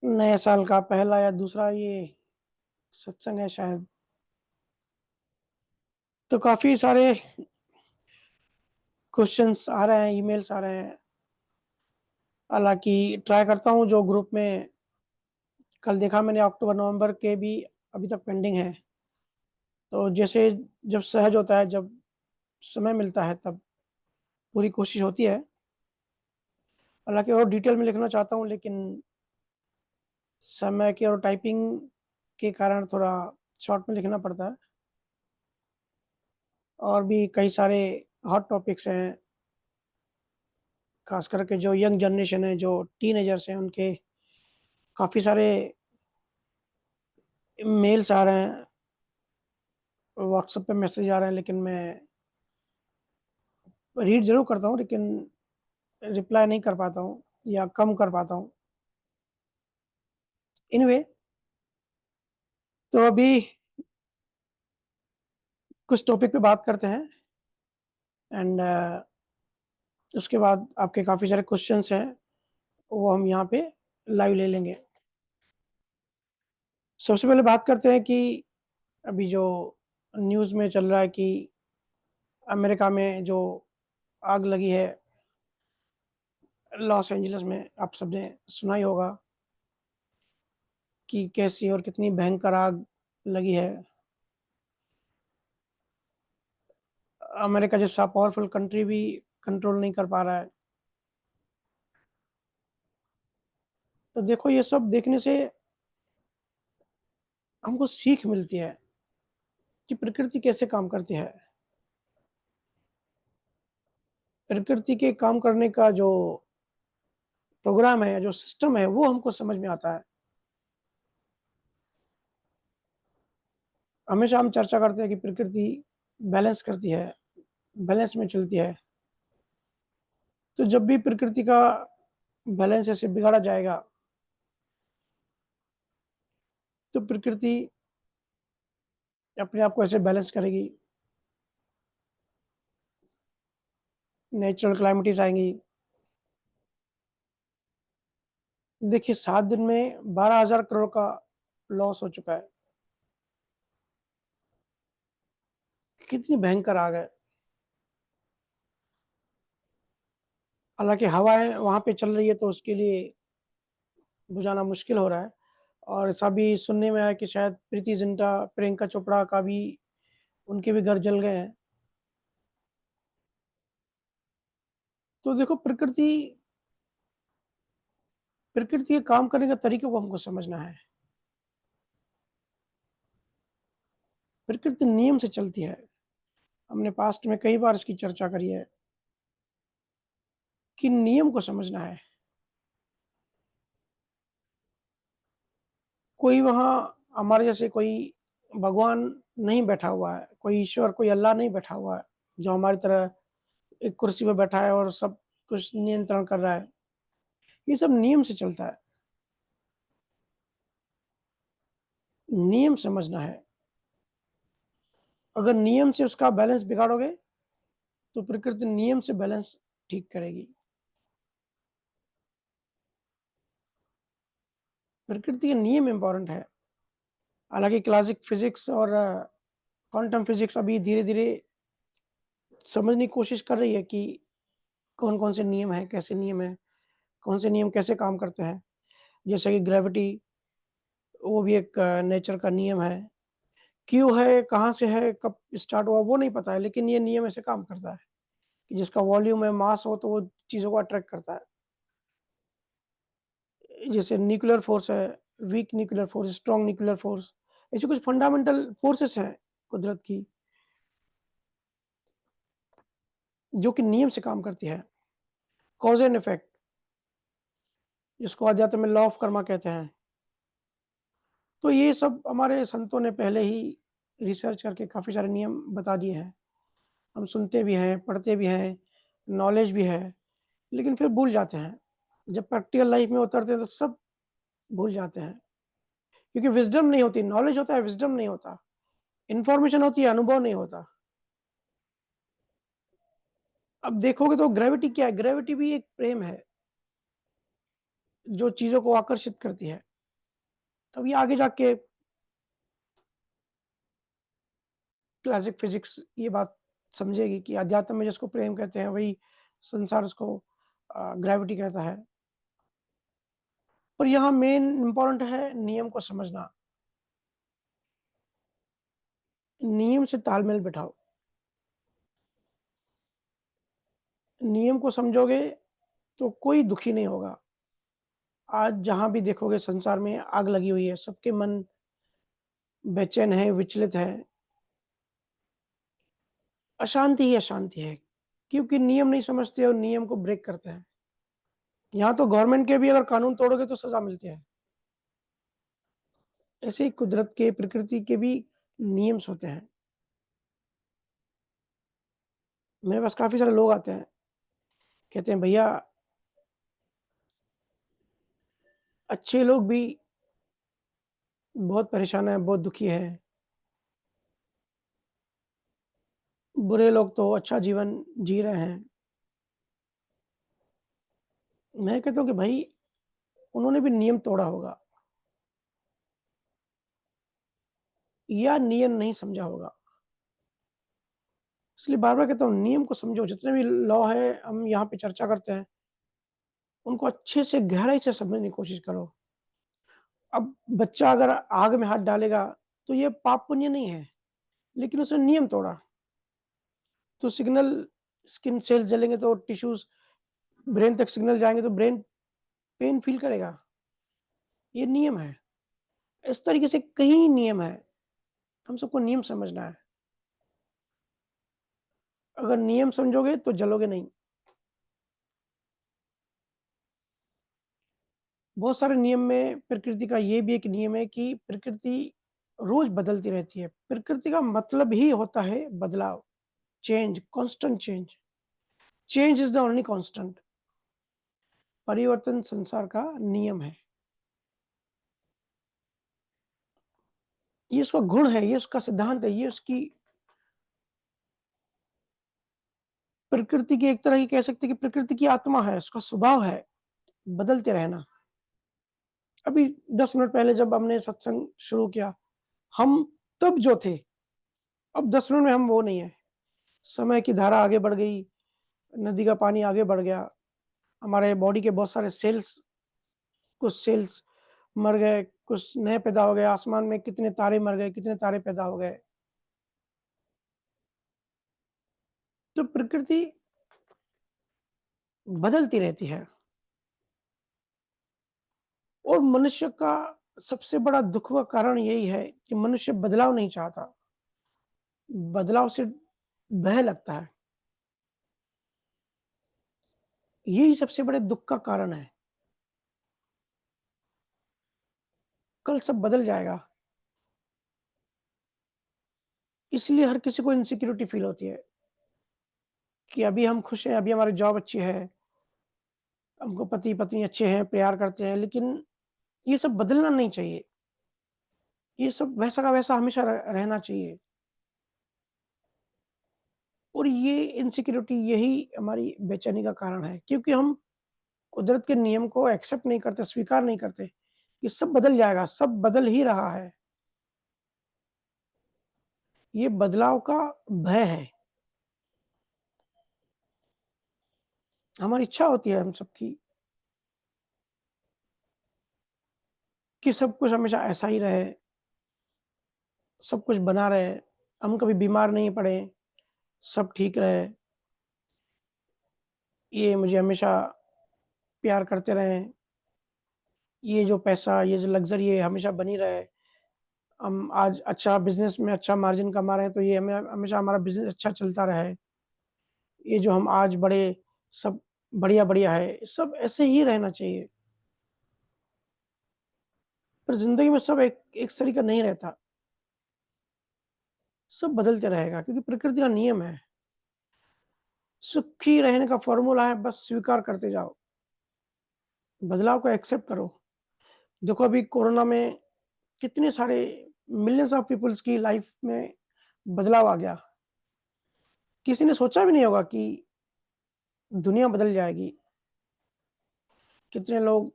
नए साल का पहला या दूसरा ये सत्संग है शायद। तो काफ़ी सारे क्वेश्चन्स आ रहे हैं, ईमेल्स आ रहे हैं। हालाँकि ट्राई करता हूँ जो ग्रुप में कल देखा मैंने अक्टूबर-नवंबर के भी अभी तक पेंडिंग है। तो जैसे जब सहज होता है, जब समय मिलता है तब पूरी कोशिश होती है। हालाँकि और डिटेल में लिखना चाहता हूँ लेकिन समय के और टाइपिंग के कारण थोड़ा शॉर्ट में लिखना पड़ता है। और भी कई सारे हॉट टॉपिक्स हैं, ख़ास करके जो यंग जनरेशन है, जो टीनेजर्स हैं, उनके काफ़ी सारे मेल्स आ रहे हैं, व्हाट्सएप पे मैसेज आ रहे हैं, लेकिन मैं रीड ज़रूर करता हूँ लेकिन रिप्लाई नहीं कर पाता हूँ या कम कर पाता हूँ। एनीवे, तो अभी कुछ टॉपिक पे बात करते हैं एंड उसके बाद आपके काफ़ी सारे क्वेश्चन्स हैं, वो हम यहाँ पे लाइव ले लेंगे। सबसे पहले बात करते हैं कि अभी जो न्यूज़ में चल रहा है कि अमेरिका में जो आग लगी है, लॉस एंजेलिस में, आप सबने सुना ही होगा कि कैसी और कितनी भयंकर आग लगी है। अमेरिका जैसा पावरफुल कंट्री भी कंट्रोल नहीं कर पा रहा है। तो देखो ये सब देखने से हमको सीख मिलती है कि प्रकृति कैसे काम करती है। प्रकृति के काम करने का जो प्रोग्राम है, जो सिस्टम है, वो हमको समझ में आता है। हमेशा हम चर्चा करते हैं कि प्रकृति बैलेंस करती है, बैलेंस में चलती है। तो जब भी प्रकृति का बैलेंस ऐसे बिगाड़ा जाएगा, तो प्रकृति अपने आप को ऐसे बैलेंस करेगी। नेचुरल क्लाइमिटीज़ आएँगी। देखिए 7 दिन में 12,000 करोड़ का लॉस हो चुका है। कितनी भयंकर आग है। हालाँकि हवाएँ वहाँ पे चल रही है तो उसके लिए बुझाना मुश्किल हो रहा है और ऐसा भी सुनने में आया कि शायद प्रीति जिंटा, प्रियंका चोपड़ा का भी उनके भी घर जल गए हैं। तो देखो प्रकृति के काम करने के तरीके को हमको समझना है। प्रकृति नियम से चलती है। हमने पास्ट में कई बार इसकी चर्चा करी है कि नियम को समझना है। कोई वहाँ हमारे जैसे कोई भगवान नहीं बैठा हुआ है, कोई ईश्वर, कोई अल्लाह नहीं बैठा हुआ है, जो हमारी तरह एक कुर्सी पे बैठा है और सब कुछ नियंत्रण कर रहा है। ये सब नियम से चलता है। नियम समझना है। अगर नियम से उसका बैलेंस बिगाड़ोगे, तो प्रकृति नियम से बैलेंस ठीक करेगी। प्रकृति के नियम इम्पोर्टेंट है। हालाँकि क्लासिक फिज़िक्स और क्वांटम फिज़िक्स अभी धीरे-धीरे समझने की कोशिश कर रही है कि कौन-कौन से नियम हैं, कैसे नियम हैं, कौन से नियम कैसे काम करते हैं। जैसे कि ग्रेविटी, वो भी एक नेचर का नियम है। क्यों है, कहाँ से है, कब स्टार्ट हुआ, वो नहीं पता है, लेकिन ये नियम ऐसे काम करता है कि जिसका वॉल्यूम है, मास हो, तो वो चीज़ों को अट्रैक्ट करता है। जैसे न्यूक्लियर फ़ोर्स है, weak nuclear force, strong nuclear force, ऐसे कुछ फंडामेंटल फ़ोर्सेस हैं कुदरत की, जो कि नियम से काम करती है। कॉज़ एंड इफ़ेक्ट, जिसको अध्यात्म में लॉ ऑफ कर्मा कहते हैं। तो ये सब हमारे संतों ने पहले ही रिसर्च करके काफ़ी सारे नियम बता दिए हैं। हम सुनते भी हैं, पढ़ते भी हैं, नॉलेज भी है, लेकिन फिर भूल जाते हैं। जब प्रैक्टिकल लाइफ़ में उतरते हैं तो सब भूल जाते हैं। क्योंकि विज़डम नहीं होती, नॉलेज होता है, विज़डम नहीं होता। इन्फॉर्मेशन होती है, अनुभव नहीं होता। अब देखोगे तो ग्रेविटी क्या है? ग्रेविटी भी एक प्रेम है, जो चीज़ों को आकर्षित करती है। तब ये आगे जाके क्लासिक फिज़िक्स ये बात समझेगी कि अध्यात्म में जिसको प्रेम कहते हैं, वही संसार उसको ग्रेविटी कहता है। पर यहाँ मेन इम्पोर्टेंट है नियम को समझना। नियम से तालमेल बिठाओ। नियम को समझोगे तो कोई दुखी नहीं होगा। आज जहाँ भी देखोगे संसार में आग लगी हुई है, सबके मन बेचैन है, विचलित है, अशांति ही अशांति है, क्योंकि नियम नहीं समझते और नियम को ब्रेक करते हैं। यहाँ तो गवर्नमेंट के भी अगर कानून तोड़ोगे तो सज़ा मिलती है। ऐसे ही कुदरत के, प्रकृति के भी नियम्स होते हैं। मेरे पास काफ़ी सारे लोग आते हैं, कहते हैं भैया अच्छे लोग भी बहुत परेशान हैं, बहुत दुखी हैं। बुरे लोग तो अच्छा जीवन जी रहे हैं। मैं कहता हूँ कि भाई उन्होंने भी नियम तोड़ा होगा या नियम नहीं समझा होगा। इसलिए बार-बार कहता हूँ नियम को समझो, जितने भी लॉ है हम यहाँ पे चर्चा करते हैं, उनको अच्छे से गहराई से समझने की कोशिश करो। अब बच्चा अगर आग में हाथ डालेगा, तो ये पाप पुण्य नहीं है, लेकिन उसने नियम तोड़ा। तो सिग्नल स्किन सेल्स जलेंगे तो टिश्यूज़ ब्रेन तक सिग्नल जाएँगे तो ब्रेन पेन फ़ील करेगा। ये नियम है। इस तरीके से कई नियम हैं, हम सबको नियम समझना है। अगर नियम समझोगे तो जलोगे नहीं। बहुत सारे नियम में प्रकृति का ये भी एक नियम है कि प्रकृति रोज़ बदलती रहती है। प्रकृति का मतलब ही होता है बदलाव, change, constant change. Change is the only constant. परिवर्तन संसार का नियम है। ये उसका गुण है, ये उसका सिद्धांत है, ये उसकी प्रकृति की एक तरह की कह सकते हैं कि प्रकृति की आत्मा है, उसका स्वभाव है, बदलते रहना। अभी 10 मिनट पहले जब हमने सत्संग शुरू किया, हम तब जो थे, अब 10 मिनट में हम वो नहीं है। समय की धारा आगे बढ़ गई, नदी का पानी आगे बढ़ गया, हमारे बॉडी के बहुत सारे सेल्स, कुछ सेल्स मर गए, कुछ नए पैदा हो गए, आसमान में कितने तारे मर गए, कितने तारे पैदा हो गए। तो प्रकृति बदलती रहती है और मनुष्य का सबसे बड़ा दुःख का कारण यही है कि मनुष्य बदलाव नहीं चाहता, बदलाव से भय लगता है। यही सबसे बड़े दुःख का कारण है। कल सब बदल जाएगा, इसलिए हर किसी को इनसिक्योरिटी फ़ील होती है कि अभी हम खुश हैं, अभी हमारी जॉब अच्छी है, हमको पति-पत्नी अच्छे हैं, प्यार करते हैं, लेकिन ये सब बदलना नहीं चाहिए। ये सब वैसा का वैसा हमेशा रहना चाहिए और ये इनसिक्योरिटी यही हमारी बेचैनी का कारण है क्योंकि हम कुदरत के नियम को एक्सेप्ट नहीं करते, स्वीकार नहीं करते कि सब बदल जाएगा, सब बदल ही रहा है। ये बदलाव का भय है। हमारी इच्छा होती है हम सबकी कि सब कुछ हमेशा ऐसा ही रहे, सब कुछ बना रहे, हम कभी बीमार नहीं पड़े, सब ठीक रहे, ये मुझे हमेशा प्यार करते रहें, ये जो पैसा, ये जो लग्ज़री है हमेशा बनी रहे। हम आज अच्छा बिज़नेस में अच्छा मार्जिन कमा रहे हैं, तो ये हमें हमेशा हमारा बिज़नेस अच्छा चलता रहे। ये जो हम आज बड़े सब बढ़िया-बढ़िया है, सब ऐसे ही रहना चाहिए। पर ज़िंदगी में सब एक एक तरीका नहीं रहता, सब बदलते रहेगा क्योंकि प्रकृति का नियम है। सुखी रहने का फ़ॉर्मूला है बस स्वीकार करते जाओ, बदलाव को एक्सेप्ट करो। देखो अभी कोरोना में कितने सारे मिलियंस ऑफ पीपल्स की लाइफ़ में बदलाव आ गया। किसी ने सोचा भी नहीं होगा कि दुनिया बदल जाएगी। कितने लोग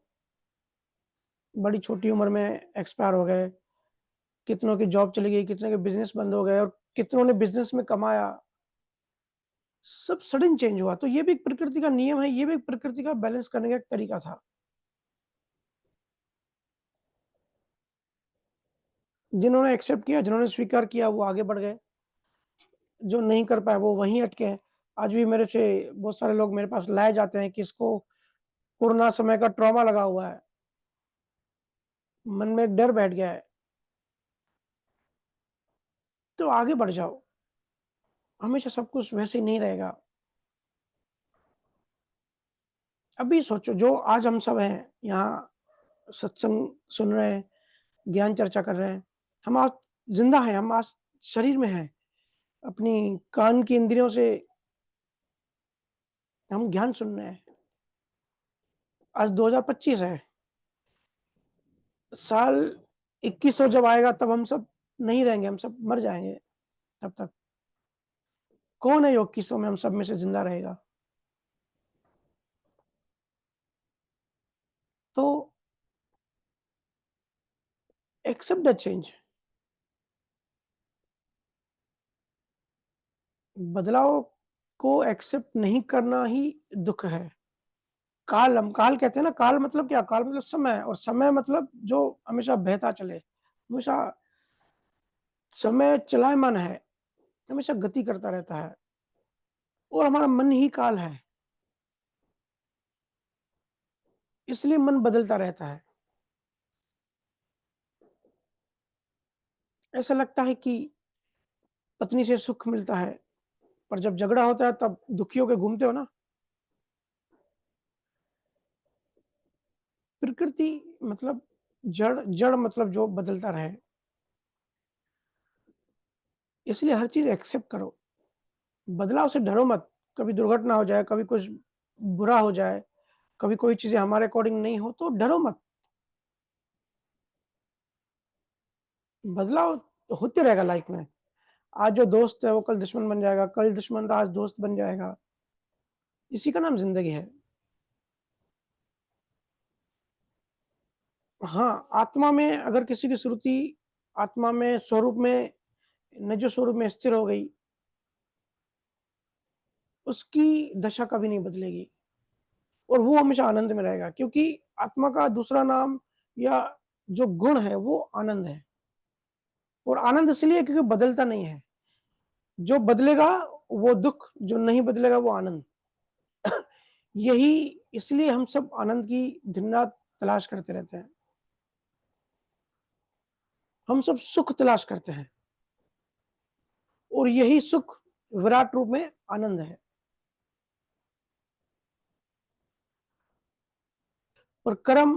बड़ी छोटी उम्र में एक्सपायर हो गए, कितनों की जॉब चली गई, कितनों के बिज़नेस बंद हो गए और कितनों ने बिज़नेस में कमाया, सब सडन चेंज हुआ। तो ये भी एक प्रकृति का नियम है, ये भी एक प्रकृति का बैलेंस करने का एक तरीका था। जिन्होंने एक्सेप्ट किया, जिन्होंने स्वीकार किया वो आगे बढ़ गए, जो नहीं कर पाए वो वहीं अटके हैं। आज भी मेरे से बहुत सारे लोग मेरे पास लाए जाते हैं कि इसको कोरोना समय का ट्रॉमा लगा हुआ है, मन में एक डर बैठ गया है, तो आगे बढ़ जाओ। हमेशा सब कुछ वैसे ही नहीं रहेगा। अभी सोचो जो आज हम सब हैं, यहाँ सत्संग सुन रहे हैं, ज्ञान चर्चा कर रहे हैं, हम आज ज़िंदा हैं, हम आज शरीर में हैं, अपनी कान की इंद्रियों से हम ज्ञान सुन रहे हैं। आज 2025 है, साल 2100 जब आएगा तब हम सब नहीं रहेंगे, हम सब मर जाएँगे तब तक। कौन है जो 2100 में हम सब में से ज़िंदा रहेगा? तो एक्सेप्ट द चेंज। बदलाव को एक्सेप्ट नहीं करना ही दुःख है। काल हम काल कहते हैं ना, काल मतलब क्या? काल मतलब समय और समय मतलब जो हमेशा बहता चले, हमेशा समय चलायमान है, हमेशा गति करता रहता है और हमारा मन ही काल है, इसलिए मन बदलता रहता है। ऐसा लगता है कि पत्नी से सुख मिलता है, पर जब झगड़ा होता है तब दुखी होके घूमते हो ना। प्रकृति मतलब जड़ जड़ मतलब जो बदलता रहे, इसलिए हर चीज़ एक्सेप्ट करो। बदलाव से डरो मत, कभी दुर्घटना हो जाए, कभी कुछ बुरा हो जाए, कभी कोई चीज़ें हमारे अकॉर्डिंग नहीं हो तो डरो मत। बदलाव होते रहेगा लाइफ में। आज जो दोस्त है वो कल दुश्मन बन जाएगा, कल दुश्मन था आज दोस्त बन जाएगा। इसी का नाम ज़िंदगी है। हाँ, आत्मा में अगर किसी की श्रुति आत्मा में स्वरूप में निज स्वरूप में स्थिर हो गई, उसकी दशा कभी नहीं बदलेगी और वो हमेशा आनंद में रहेगा क्योंकि आत्मा का दूसरा नाम या जो गुण है वो आनंद है और आनंद इसलिए क्योंकि बदलता नहीं है। जो बदलेगा वो दुःख, जो नहीं बदलेगा वो आनंद। यही इसलिए हम सब आनंद की दिन-रात तलाश करते रहते हैं। हम सब सुख तलाश करते हैं और यही सुख विराट रूप में आनंद है। और कर्म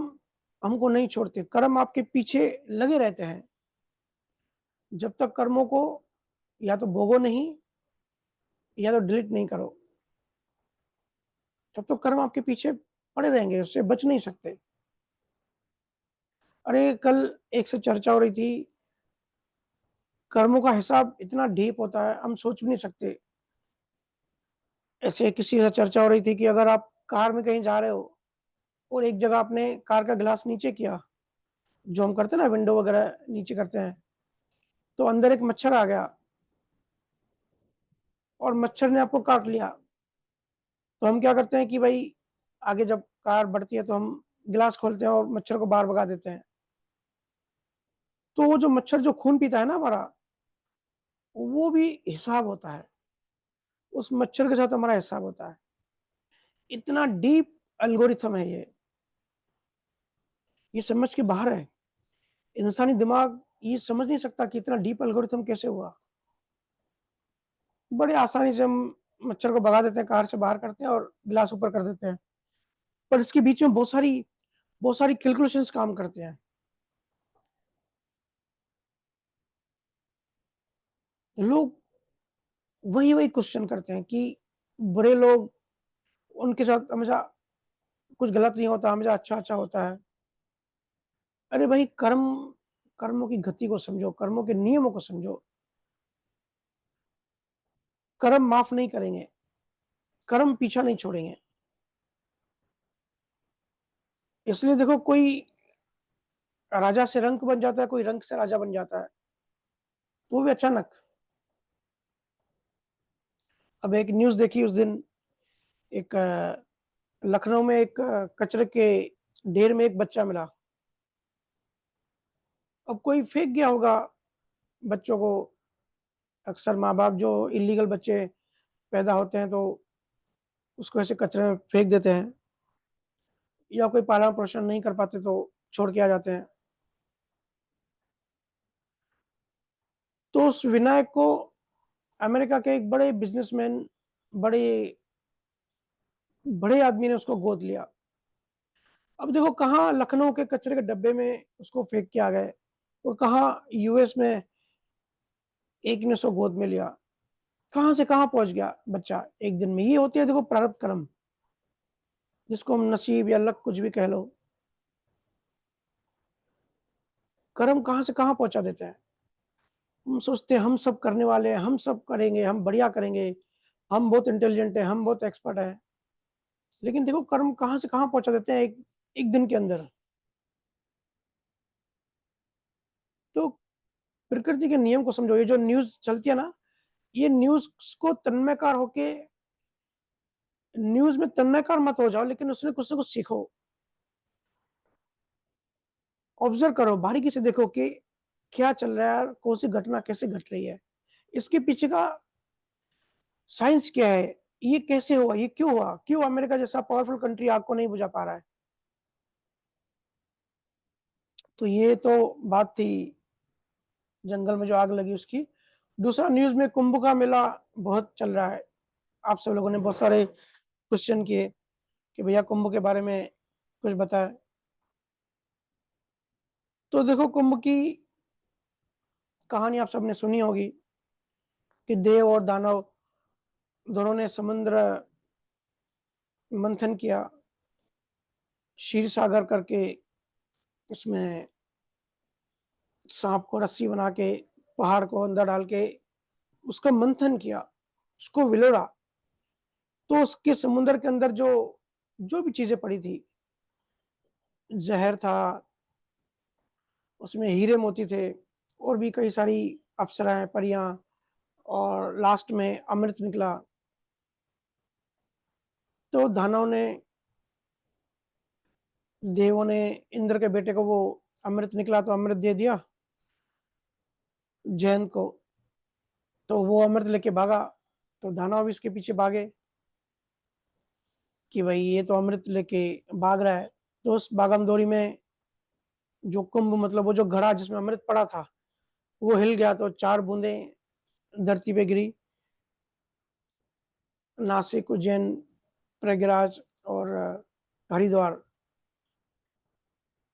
हमको नहीं छोड़ते, कर्म आपके पीछे लगे रहते हैं। जब तक कर्मों को या तो भोगो नहीं या तो डिलीट नहीं करो, तब तो कर्म आपके पीछे पड़े रहेंगे, उससे बच नहीं सकते। अरे! कल एक से चर्चा हो रही थी, कर्मों का हिसाब इतना डीप होता है, हम सोच भी नहीं सकते। ऐसे किसी से चर्चा हो रही थी कि अगर आप कार में कहीं जा रहे हो और एक जगह आपने कार का ग्लास नीचे किया, जो हम करते हैं ना विंडो वगैरह नीचे करते हैं, तो अंदर एक मच्छर आ गया और मच्छर ने आपको काट लिया। तो हम क्या करते हैं कि भई आगे जब कार बढ़ती है तो हम ग्लास खोलते हैं और मच्छर को बाहर भगा देते हैं। तो वो जो मच्छर जो खून पीता है ना हमारा, वो भी हिसाब होता है। उस मच्छर के साथ हमारा हिसाब होता है। इतना डीप एल्गोरिथम है ये समझ के बाहर है। इंसानी दिमाग ये समझ नहीं सकता कि इतना डीप एल्गोरिथम कैसे हुआ। बड़े आसानी से हम मच्छर को भगा देते हैं, कार से बाहर करते हैं और ग्लास ऊपर कर देते हैं। पर इसके बीच में बहुत सारी कैलकुलेशंस काम करते हैं। लोग वही-वही क्वेश्चन करते हैं कि बुरे लोग उनके साथ हमेशा कुछ गलत नहीं होता, हमेशा अच्छा-अच्छा होता है। अरे भाई कर्मों की गति को समझो, कर्मों के नियमों को समझो। कर्म माफ़ नहीं करेंगे, कर्म पीछा नहीं छोड़ेंगे। इसलिए देखो कोई राजा से रंक बन जाता है, कोई रंक से राजा बन जाता है, वो भी अचानक। अब एक न्यूज़ देखी उस दिन, एक लखनऊ में एक कचरे के ढेर में एक बच्चा मिला। अब कोई फेंक गया होगा बच्चों को, अक्सर माँ-बाप जो इल्लीगल बच्चे पैदा होते हैं तो उसको ऐसे कचरे में फेंक देते हैं, या कोई पालन-पोषण नहीं कर पाते तो छोड़ के आ जाते हैं। तो उस विनायक को अमेरिका के एक बड़े बिज़नेसमैन, बड़े बड़े आदमी ने उसको गोद लिया। अब देखो कहाँ लखनऊ के कचरे के डब्बे में उसको फेंक के आ गए और कहाँ यूएस में एक ने उसको गोद में लिया। कहाँ से कहाँ पहुँच गया बच्चा एक दिन में। ये होती है देखो प्रारब्ध कर्म, जिसको हम नसीब या लक कुछ भी कह लो। कर्म कहाँ से कहाँ पहुँचा देते हैं। हम सोचते हैं हम सब करने वाले हैं, हम सब करेंगे, हम बढ़िया करेंगे, हम बहुत इंटेलिजेंट हैं, हम बहुत एक्सपर्ट हैं। लेकिन देखो कर्म कहाँ से कहाँ पहुँचा देते हैं एक एक दिन के अंदर। तो प्रकृति के नियम को समझो। ये जो न्यूज़ चलती है ना, ये न्यूज़ को तन्मयकार होके, न्यूज़ में तन्मयकार मत हो जाओ, लेकिन उसमें कुछ ना कुछ सीखो। ऑब्ज़र्व करो, बारीकी से देखो कि क्या चल रहा है, कौन-सी घटना कैसे घट रही है। इसके पीछे का साइंस क्या है? ये कैसे हुआ? ये क्यों हुआ? क्यों अमेरिका जैसा पावरफुल कंट्री आग को नहीं बुझा पा रहा है? तो ये तो बात थी जंगल में जो आग लगी उसकी। दूसरा न्यूज़ में कुंभ का मेला बहुत चल रहा है। आप सब लोगों ने बहुत सारे क्वेश्चन किए कि भैया कुंभ के बारे में कुछ बताएँ। तो देखो कुंभ की कहानी आप सबने सुनी होगी कि देव और दानव दोनों ने समुद्र मंथन किया, क्षीर सागर करके उसमें साँप को रस्सी बना के, पहाड़ को अंदर डाल के उसका मंथन किया, उसको विलोड़ा। तो उसके समुद्र के अंदर जो जो भी चीज़ें पड़ी थी, ज़हर था, उसमें हीरे मोती थे और भी कई सारी अप्सराएँ, परियाँ, और लास्ट में अमृत निकला। तो दानव ने, देवों ने इंद्र के बेटे को वो अमृत निकला तो अमृत दे दिया जयंत को। तो वो अमृत लेके भागा, तो दानव भी इसके पीछे भागे कि भाई ये तो अमृत लेके भाग रहा है। तो उस भागम-दौड़ी में जो कुंभ, मतलब वो जो घड़ा जिसमें अमृत पड़ा था, वो हिल गया तो 4 बूँदें धरती पे गिरी। नासिक, उज्जैन, प्रयागराज और हरिद्वार,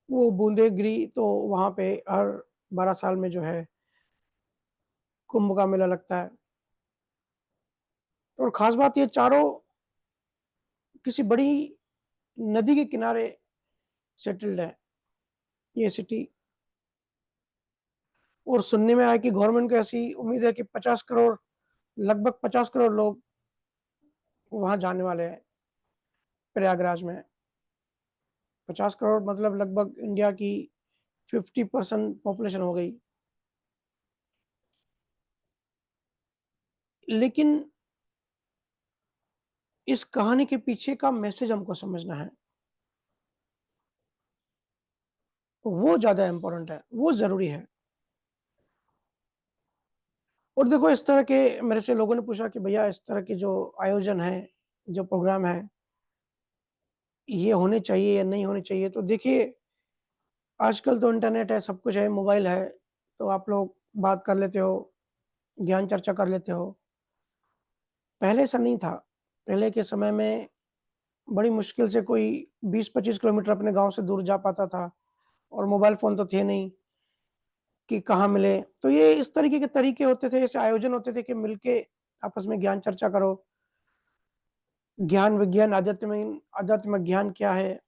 वो बूँदें गिरी तो वहाँ पे हर 12 साल में जो है कुंभ का मेला लगता है। और ख़ास बात ये चारों किसी बड़ी नदी के किनारे सेटल्ड है, ये सिटी। और सुनने में आया कि गवर्नमेंट को ऐसी उम्मीद है कि 50 करोड़, लगभग 50 करोड़ लोग वहाँ जाने वाले हैं प्रयागराज में। 50 करोड़ मतलब लगभग इंडिया की 50% पॉपुलेशन हो गई। लेकिन इस कहानी के पीछे का मैसेज हमको समझना है। वो ज़्यादा इम्पोर्टेंट है, वो ज़रूरी है। और देखो इस तरह के मेरे से लोगों ने पूछा कि भैया इस तरह के जो आयोजन हैं, जो प्रोग्राम है, ये होने चाहिए या नहीं होने चाहिए? तो देखिए, आजकल तो इंटरनेट है, सब कुछ है, मोबाइल है, तो आप लोग बात कर लेते हो, ज्ञान चर्चा कर लेते हो। पहले ऐसा नहीं था। पहले के समय में बड़ी मुश्किल से कोई 20-25 किलोमीटर अपने गाँव से दूर जा पाता था और मोबाइल फ़ोन तो थे नहीं कि कहाँ मिले। तो ये इस तरीके के तरीके होते थे, ऐसे आयोजन होते थे कि मिलके आपस में ज्ञान चर्चा करो। ज्ञान, विज्ञान, अध्यात्म ज्ञान क्या है?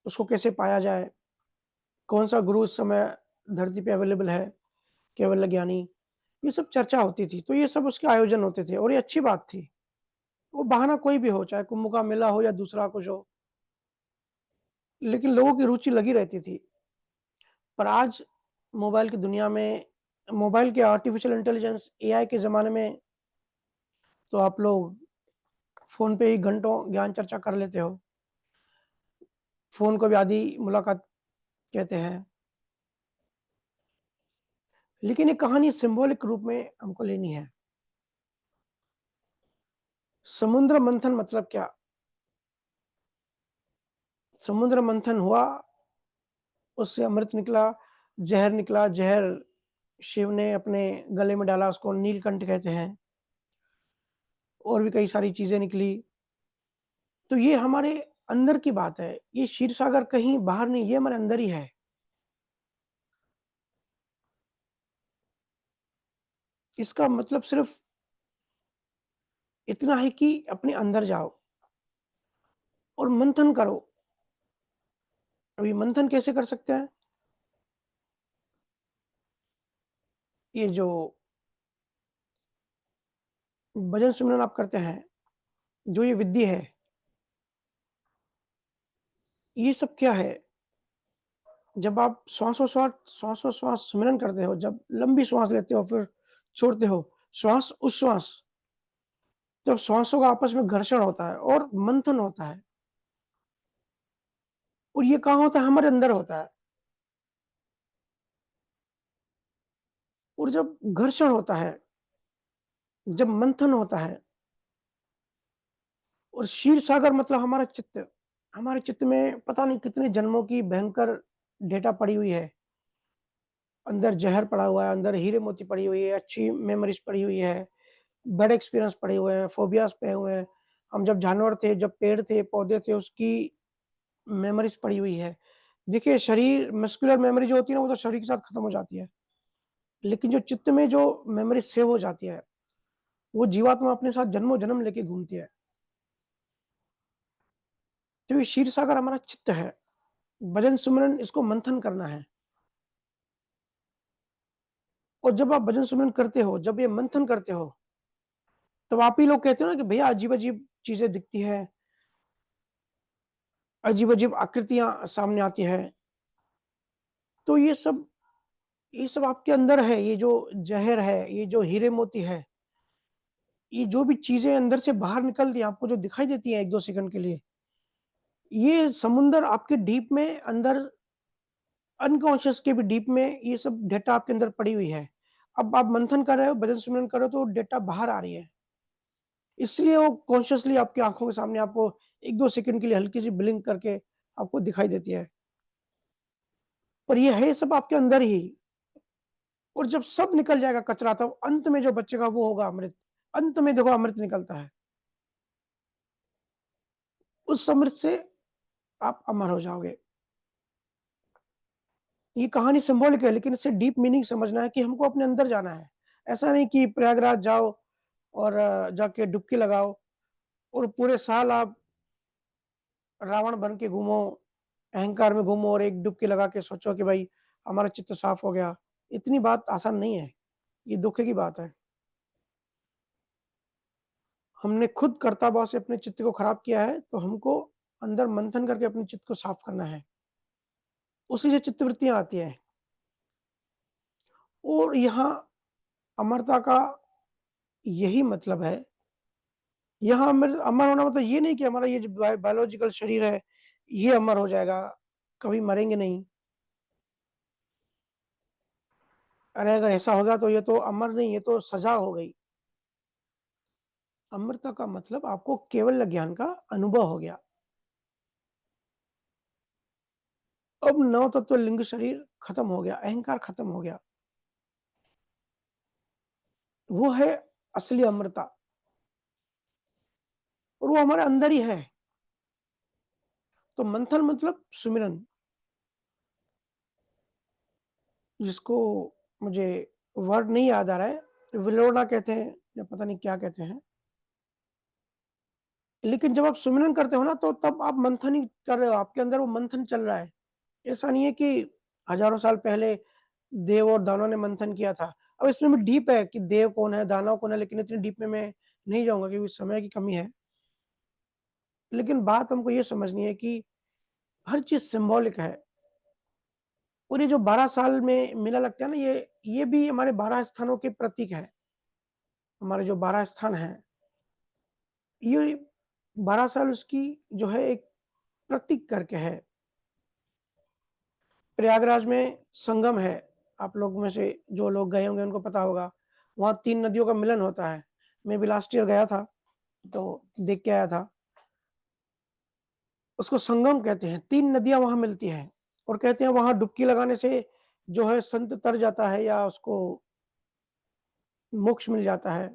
उसको कैसे पाया जाए? कौन-सा गुरु इस समय धरती पे अवेलेबल है, केवल ज्ञानी? ये सब चर्चा होती थी। तो ये सब उसके आयोजन होते थे और ये अच्छी बात थी। वो बहाना कोई भी हो, चाहे कुंभ का मेला हो या दूसरा कुछ हो, लेकिन लोगों की रुचि लगी रहती थी। पर आज मोबाइल की दुनिया में, मोबाइल के आर्टिफ़िशियल इंटेलिजेंस एआई के ज़माने में तो आप लोग फ़ोन पे ही घंटों ज्ञान चर्चा कर लेते हो। फ़ोन को भी आधी मुलाकात कहते हैं। लेकिन ये कहानी सिंबॉलिक रूप में हमको लेनी है। समुद्र मंथन मतलब क्या? समुद्र मंथन हुआ, उससे अमृत निकला, ज़हर शिव ने अपने गले में डाला, उसको नीलकंठ कहते हैं, और भी कई सारी चीज़ें निकली। तो ये हमारे अंदर की बात है, ये क्षीरसागर कहीं बाहर नहीं, ये हमारे अंदर ही है। इसका मतलब सिर्फ़ इतना है कि अपने अंदर जाओ और मंथन करो। अब ये मंथन कैसे कर सकते हैं? ये जो भजन सिमरन आप करते हैं, जो ये विधि है, ये सब क्या है? जब आप श्वासोश्वास सिमरन करते हो, जब लंबी श्वास लेते हो फिर छोड़ते हो, श्वास-उच्छ्वास, जब श्वासों का आपस में घर्षण होता है और मंथन होता है, और ये कहाँ होता है? हमारे अंदर होता है। और जब घर्षण होता है, जब मंथन होता है, और क्षीर सागर मतलब हमारा चित्त, हमारे चित्त में पता नहीं कितने जन्मों की भयंकर डेटा पड़ी हुई है। अंदर ज़हर पड़ा हुआ है, अंदर हीरे मोती पड़ी हुई है, अच्छी मेमोरीज़ पड़ी हुई है, बैड एक्सपीरियंस पड़े हुए हैं, फ़ोबियाज़ पड़े हुए हैं। हम जब जानवर थे, जब पेड़ थे, पौधे थे, उसकी मेमोरीज़ पड़ी हुई है। देखिए, शरीर मस्कुलर मेमोरी जो होती है ना, वो तो शरीर के साथ खत्म हो जाती है। लेकिन जो चित्त में जो मेमोरी सेव हो जाती है, वो जीवात्मा अपने साथ जन्मों-जन्म लेके घूमती है। तो ये क्षीर सागर हमारा चित्त है। भजन सुमिरन इसको मंथन करना है। और जब आप भजन सुमिरन करते हो, जब ये मंथन करते हो, तब आप ही लोग कहते हो ना कि भैया अजीब-अजीब चीज़ें दिखती हैं, अजीब-अजीब आकृतियाँ सामने आती हैं। तो ये सब आपके अंदर है, ये जो ज़हर है, ये जो हीरे मोती है, ये जो भी चीज़ें अंदर से बाहर निकलती हैं, आपको जो दिखाई देती हैं 1-2 सेकंड के लिए, ये समुद्र आपके डीप में अंदर, अनकॉन्शियस के भी डीप में ये सब डेटा आपके अंदर पड़ी हुई है। अब आप मंथन कर रहे हो, भजन सिमरन कर रहे हो तो डेटा बाहर आ रही है। इसलिए वो कॉन्शियसली आपकी आँखों के सामने आपको 1-2 सेकंड के लिए हल्की-सी ब्लिंक करके आपको दिखाई देती है। पर ये है सब आपके अंदर ही, और जब सब निकल जाएगा कचरा, तब अंत में जो बचेगा वो होगा अमृत। अंत में देखो अमृत निकलता है। उस अमृत से आप अमर हो जाओगे। ये कहानी सिंबॉलिक है, लेकिन इससे डीप मीनिंग समझना है कि हमको अपने अंदर जाना है। ऐसा नहीं कि प्रयागराज जाओ और जाके डुबकी लगाओ और पूरे साल आप रावण बन के घूमो, अहंकार में घूमो और एक डुबकी लगा के सोचो कि भाई हमारा चित्त साफ हो गया। इतनी बात आसान नहीं है, ये दुःख की बात है। हमने खुद कर्ता-भाव से अपने चित्त को खराब किया है, तो हमको अंदर मंथन करके अपने चित्त को साफ करना है। उसी से चित्तवृत्तियाँ आती हैं, और यहाँ अमरता का यही मतलब है। यहाँ अमर अमर होना मतलब ये नहीं कि हमारा ये जो बायोलॉजिकल शरीर है, ये अमर हो जाएगा, कभी मरेंगे नहीं। अरे! अगर ऐसा हो गया तो ये तो अमर नहीं, ये तो सज़ा हो गई। अमरता का मतलब आपको केवल ज्ञान का अनुभव हो गया। अब नव तत्व लिंग शरीर खत्म हो गया, अहंकार खत्म हो गया। वो है असली अमरता, और वो हमारे अंदर ही है। तो मंथन मतलब सुमिरन, जिसको मुझे वर्ड नहीं याद आ रहा है, विलोड़ा कहते हैं या पता नहीं क्या कहते हैं। लेकिन जब आप सुमिरन करते हो ना, तो तब आप मंथन ही कर रहे हो, आपके अंदर वो मंथन चल रहा है। ऐसा नहीं है कि हज़ारों साल पहले देव और दानव ने मंथन किया था। अब इसमें भी डीप है कि देव कौन है, दानव कौन है, लेकिन इतनी डीप में मैं नहीं जाऊँगा क्योंकि समय की कमी है। लेकिन बात हमको ये समझनी है कि हर चीज़ सिम्बॉलिक है, और ये जो 12 साल में मेला लगता है ना, ये भी हमारे 12 स्थानों के प्रतीक है। हमारे जो 12 स्थान हैं, ये 12 साल उसकी जो है एक प्रतीक करके है। प्रयागराज में संगम है, आप लोग में से जो लोग गए होंगे उनको पता होगा। वहाँ 3 नदियों का मिलन होता है। मैं भी लास्ट ईयर गया था, तो देख के आया था। उसको संगम कहते हैं, 3 नदियाँ वहाँ मिलती हैं और कहते हैं वहाँ डुबकी लगाने से जो है संत तर जाता है या उसको मोक्ष मिल जाता है।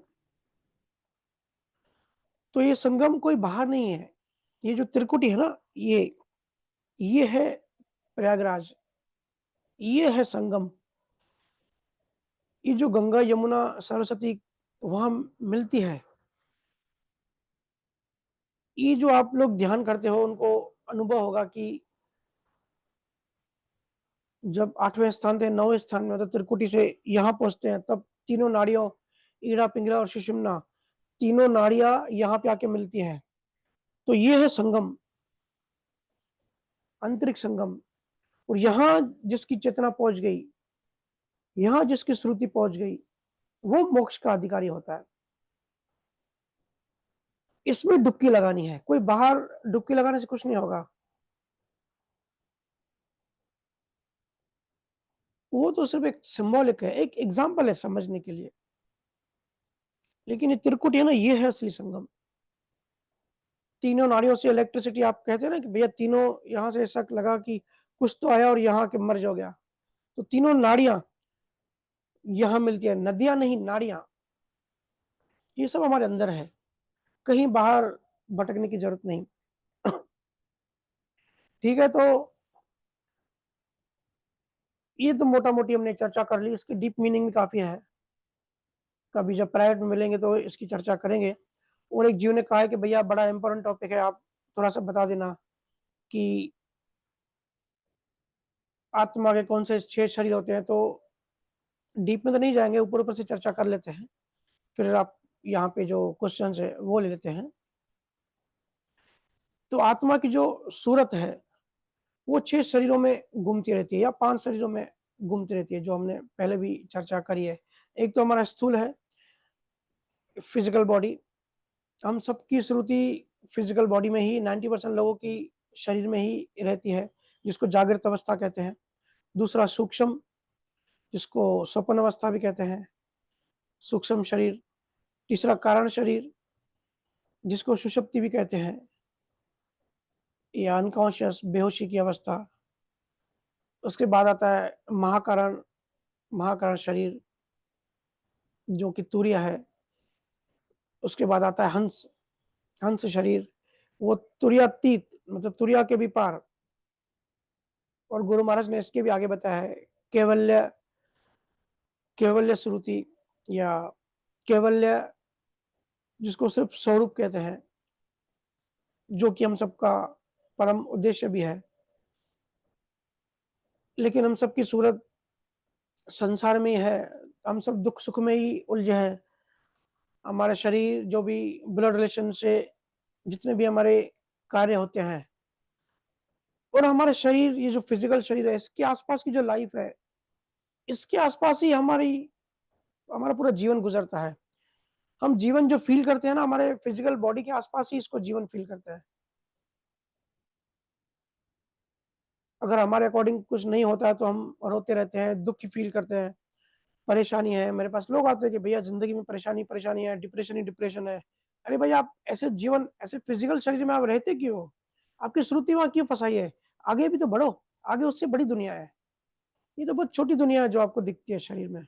तो ये संगम कोई बाहर नहीं है। ये जो त्रिकुटी है ना, ये है प्रयागराज, ये है संगम। ये जो गंगा, यमुना, सरस्वती वहाँ मिलती है, ये जो आप लोग ध्यान करते हो उनको अनुभव होगा कि जब 8वें स्थान से 9वें स्थान में मतलब त्रिकुटी से यहाँ पहुँचते हैं, तब तीनों नाड़ियों ईड़ा, पिंगला और सुषुम्ना, तीनों नाड़ियाँ यहाँ पे आके मिलती हैं। तो ये है संगम, अंतरिक्ष संगम। और यहाँ जिसकी चेतना पहुँच गई, यहाँ जिसकी श्रुति पहुँच गई, वो मोक्ष का अधिकारी होता है। इसमें डुबकी लगानी है, कोई बाहर डुबकी लगाने से कुछ नहीं होगा। वो तो सिर्फ़ एक सिम्बॉलिक है, एक एग्ज़ाम्पल है समझने के लिए। लेकिन ये त्रिकुटी है ना, ये है असली संगम। तीनों नाड़ियों से इलेक्ट्रिसिटी, आप कहते हैं ना कि भैया तीनों यहाँ से ऐसा लगा कि कुछ तो आया और यहाँ आके मर्ज हो गया। तो तीनों नाड़ियाँ यहाँ मिलती है, नदियाँ नहीं, नाड़ियाँ। ये सब हमारे अंदर है, कहीं बाहर भटकने की ज़रूरत नहीं। ठीक है, तो ये तो मोटा-मोटी हमने चर्चा कर ली, इसकी डीप मीनिंग भी काफ़ी है। कभी जब प्राइवेट में मिलेंगे तो इसकी चर्चा करेंगे। और एक जीव ने कहा है कि भैया बड़ा इम्पोर्टेंट टॉपिक है, आप थोड़ा-सा बता देना कि आत्मा के कौन से 6 शरीर होते हैं। तो डीप में तो नहीं जाएँगे, ऊपर-ऊपर से चर्चा कर लेते हैं। फिर आप यहाँ पे जो क्वेश्चन्स है वो ले लेते हैं। तो आत्मा की जो सूरत है, वो 6 शरीरों में घूमती रहती है या 5 शरीरों में घूमती रहती है, जो हमने पहले भी चर्चा करी है। एक तो हमारा स्थूल है, फिज़िकल बॉडी। हम सबकी श्रुति फिज़िकल बॉडी में ही 90% लोगों की शरीर में ही रहती है, जिसको जागृत अवस्था कहते हैं। दूसरा सूक्ष्म, जिसको स्वप्न अवस्था भी कहते हैं, सूक्ष्म शरीर। तीसरा कारण शरीर, जिसको सुषुप्ति भी कहते हैं या अनकॉन्शियस बेहोशी की अवस्था। उसके बाद आता है महाकारण, महाकारण शरीर, जो कि तुरीय है। उसके बाद आता है हंस, हंस शरीर, वो तुरीयातीत मतलब तुरीया के भी पार। और गुरु महाराज ने इसके भी आगे बताया है कैवल्य, कैवल्य श्रुति या कैवल्य, जिसको सिर्फ स्वरूप कहते हैं, जो कि हम सबका परम उद्देश्य भी है। लेकिन हम सबकी सूरत संसार में ही है, हम सब दुख सुख में ही उलझे हैं। हमारा शरीर जो भी ब्लड रिलेशन से जितने भी हमारे कार्य होते हैं, और हमारा शरीर, ये जो फिजिकल शरीर है, इसके आसपास की जो लाइफ है, इसके आसपास ही हमारा पूरा जीवन गुजरता है। हम जीवन जो फील करते हैं ना, हमारे फिजिकल बॉडी के आसपास ही इसको जीवन फील करते हैं। अगर हमारे अकॉर्डिंग कुछ नहीं होता है तो हम रोते रहते हैं, दुःख फील करते हैं, परेशानी है। मेरे पास लोग आते हैं कि भैया ज़िंदगी में परेशानी परेशानी है, डिप्रेशन ही डिप्रेशन है। अरे भाई, आप ऐसे जीवन, ऐसे फिजिकल शरीर में आप रहते क्यों हो? आपकी श्रुति वहाँ क्यों फँसाई है? आगे भी तो बढ़ो, आगे उससे बड़ी दुनिया है। ये तो बहुत छोटी दुनिया है जो आपको दिखती है शरीर में।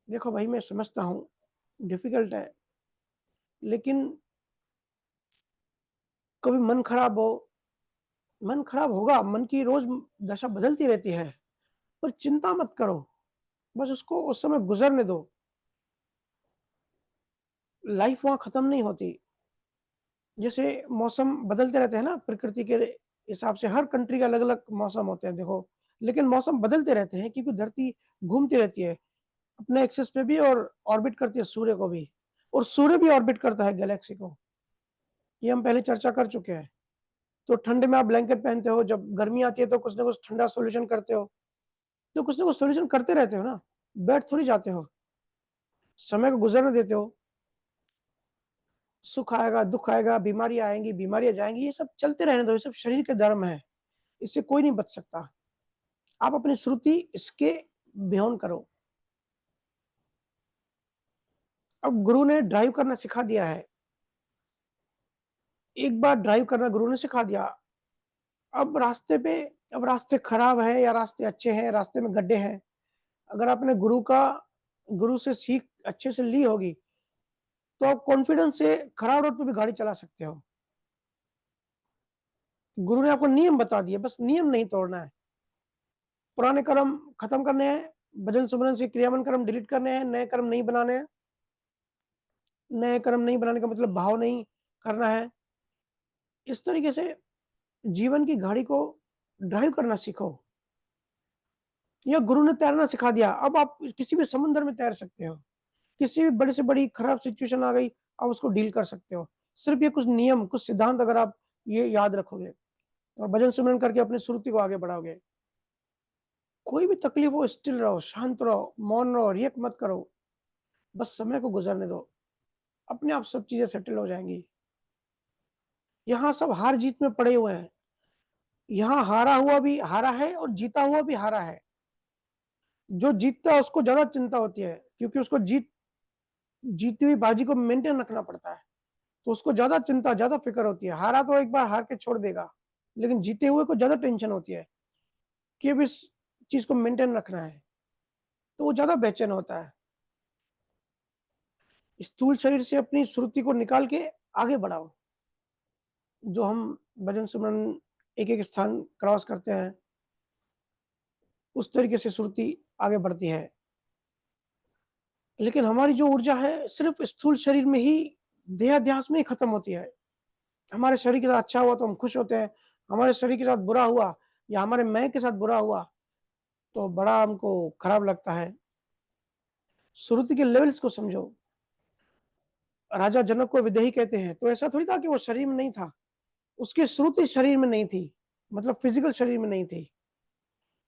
देखो भाई, मैं समझता हूँ डिफ़िकल्ट है, लेकिन कभी मन खराब हो, मन खराब होगा, मन की रोज़ दशा बदलती रहती है, पर चिंता मत करो, बस उसको उस समय गुज़रने दो। लाइफ़ वहाँ खत्म नहीं होती। जैसे मौसम बदलते रहते हैं ना, प्रकृति के हिसाब से हर कंट्री के अलग-अलग मौसम होते हैं देखो, लेकिन मौसम बदलते रहते हैं क्योंकि धरती घूमती रहती है, अपने एक्सिस पे भी और ऑर्बिट करती है सूर्य को भी, और सूर्य भी ऑर्बिट करता है गैलेक्सी को। ये हम पहले चर्चा कर चुके हैं। तो ठंड में आप ब्लैंकेट पहनते हो, जब गर्मी आती है तो कुछ ना कुछ ठंडा सॉल्यूशन करते हो, तो कुछ ना कुछ सॉल्यूशन करते रहते हो ना, बैठ थोड़ी जाते हो, समय को गुजरने देते हो। सुख आएगा, दुःख आएगा, बीमारियाँ आएँगी, बीमारियाँ जाएँगी, ये सब चलते रहने दो, ये सब शरीर के धर्म है, इससे कोई नहीं बच सकता। आप अपनी श्रुति इसके बियॉन्ड करो। अब गुरु ने ड्राइव करना सिखा दिया है, एक बार ड्राइव करना गुरु ने सिखा दिया, अब रास्ते पे अब रास्ते खराब है या रास्ते अच्छे हैं, रास्ते में गड्ढे हैं, अगर आपने गुरु से सीख अच्छे से ली होगी, तो आप कॉन्फिडेंस से खराब रोड पे भी गाड़ी चला सकते हो। गुरु ने आपको नियम बता दिए, बस नियम नहीं तोड़ना है। पुराने कर्म खत्म करने हैं, भजन सुमरन से क्रियावन कर्म डिलीट करने हैं, नए कर्म नहीं बनाने हैं। नए कर्म नहीं बनाने का मतलब भाव नहीं करना है। इस तरीके से जीवन की गाड़ी को ड्राइव करना सीखो। या गुरु ने तैरना सिखा दिया, अब आप किसी भी समुद्र में तैर सकते हो। किसी भी बड़ी से बड़ी खराब सिचुएशन आ गई, आप उसको डील कर सकते हो। सिर्फ ये कुछ नियम, कुछ सिद्धांत अगर आप ये याद रखोगे और भजन सुमरन करके अपनी सुरति को आगे बढ़ाओगे। कोई भी तकलीफ हो, स्टिल रहो, शांत रहो, मौन रहो, रिएक्ट मत करो। बस समय को गुजरने दो। अपने आप सब चीज़ें सेटल हो जाएँगी। यहाँ सब हार-जीत में पड़े हुए हैं। यहाँ हारा हुआ भी हारा है और जीता हुआ भी हारा है। जो जीतता है उसको ज़्यादा चिंता होती है, क्योंकि उसको जीती हुई बाजी को मेंटेन रखना पड़ता है। तो उसको ज़्यादा चिंता, ज़्यादा फ़िक्र होती है। हारा तो एक बार हार के छोड़ देगा, लेकिन जीते हुए को ज़्यादा टेंशन होती है कि अब इस चीज़ को मेंटेन रखना है, तो वो ज़्यादा बेचैन होता है। स्थूल शरीर से अपनी सुरति को निकाल के आगे बढ़ाओ। जो हम भजन सिमरन एक-एक स्थान क्रॉस करते हैं, उस तरीके से सुरति आगे बढ़ती है। लेकिन हमारी जो ऊर्जा है, सिर्फ़ स्थूल शरीर में ही, देहाध्यास में ही खत्म होती है। हमारे शरीर के साथ अच्छा हुआ तो हम खुश होते हैं, हमारे शरीर के साथ बुरा हुआ या हमारे मैं के साथ बुरा हुआ, तो बड़ा हमको खराब लगता है। सुरुचि के लेवल्स को समझो। राजा जनक को विदेही कहते हैं, तो ऐसा थोड़ी था कि वो शरीर में नहीं था। उसकी श्रुति शरीर में नहीं थी, मतलब फिज़िकल शरीर में नहीं थी।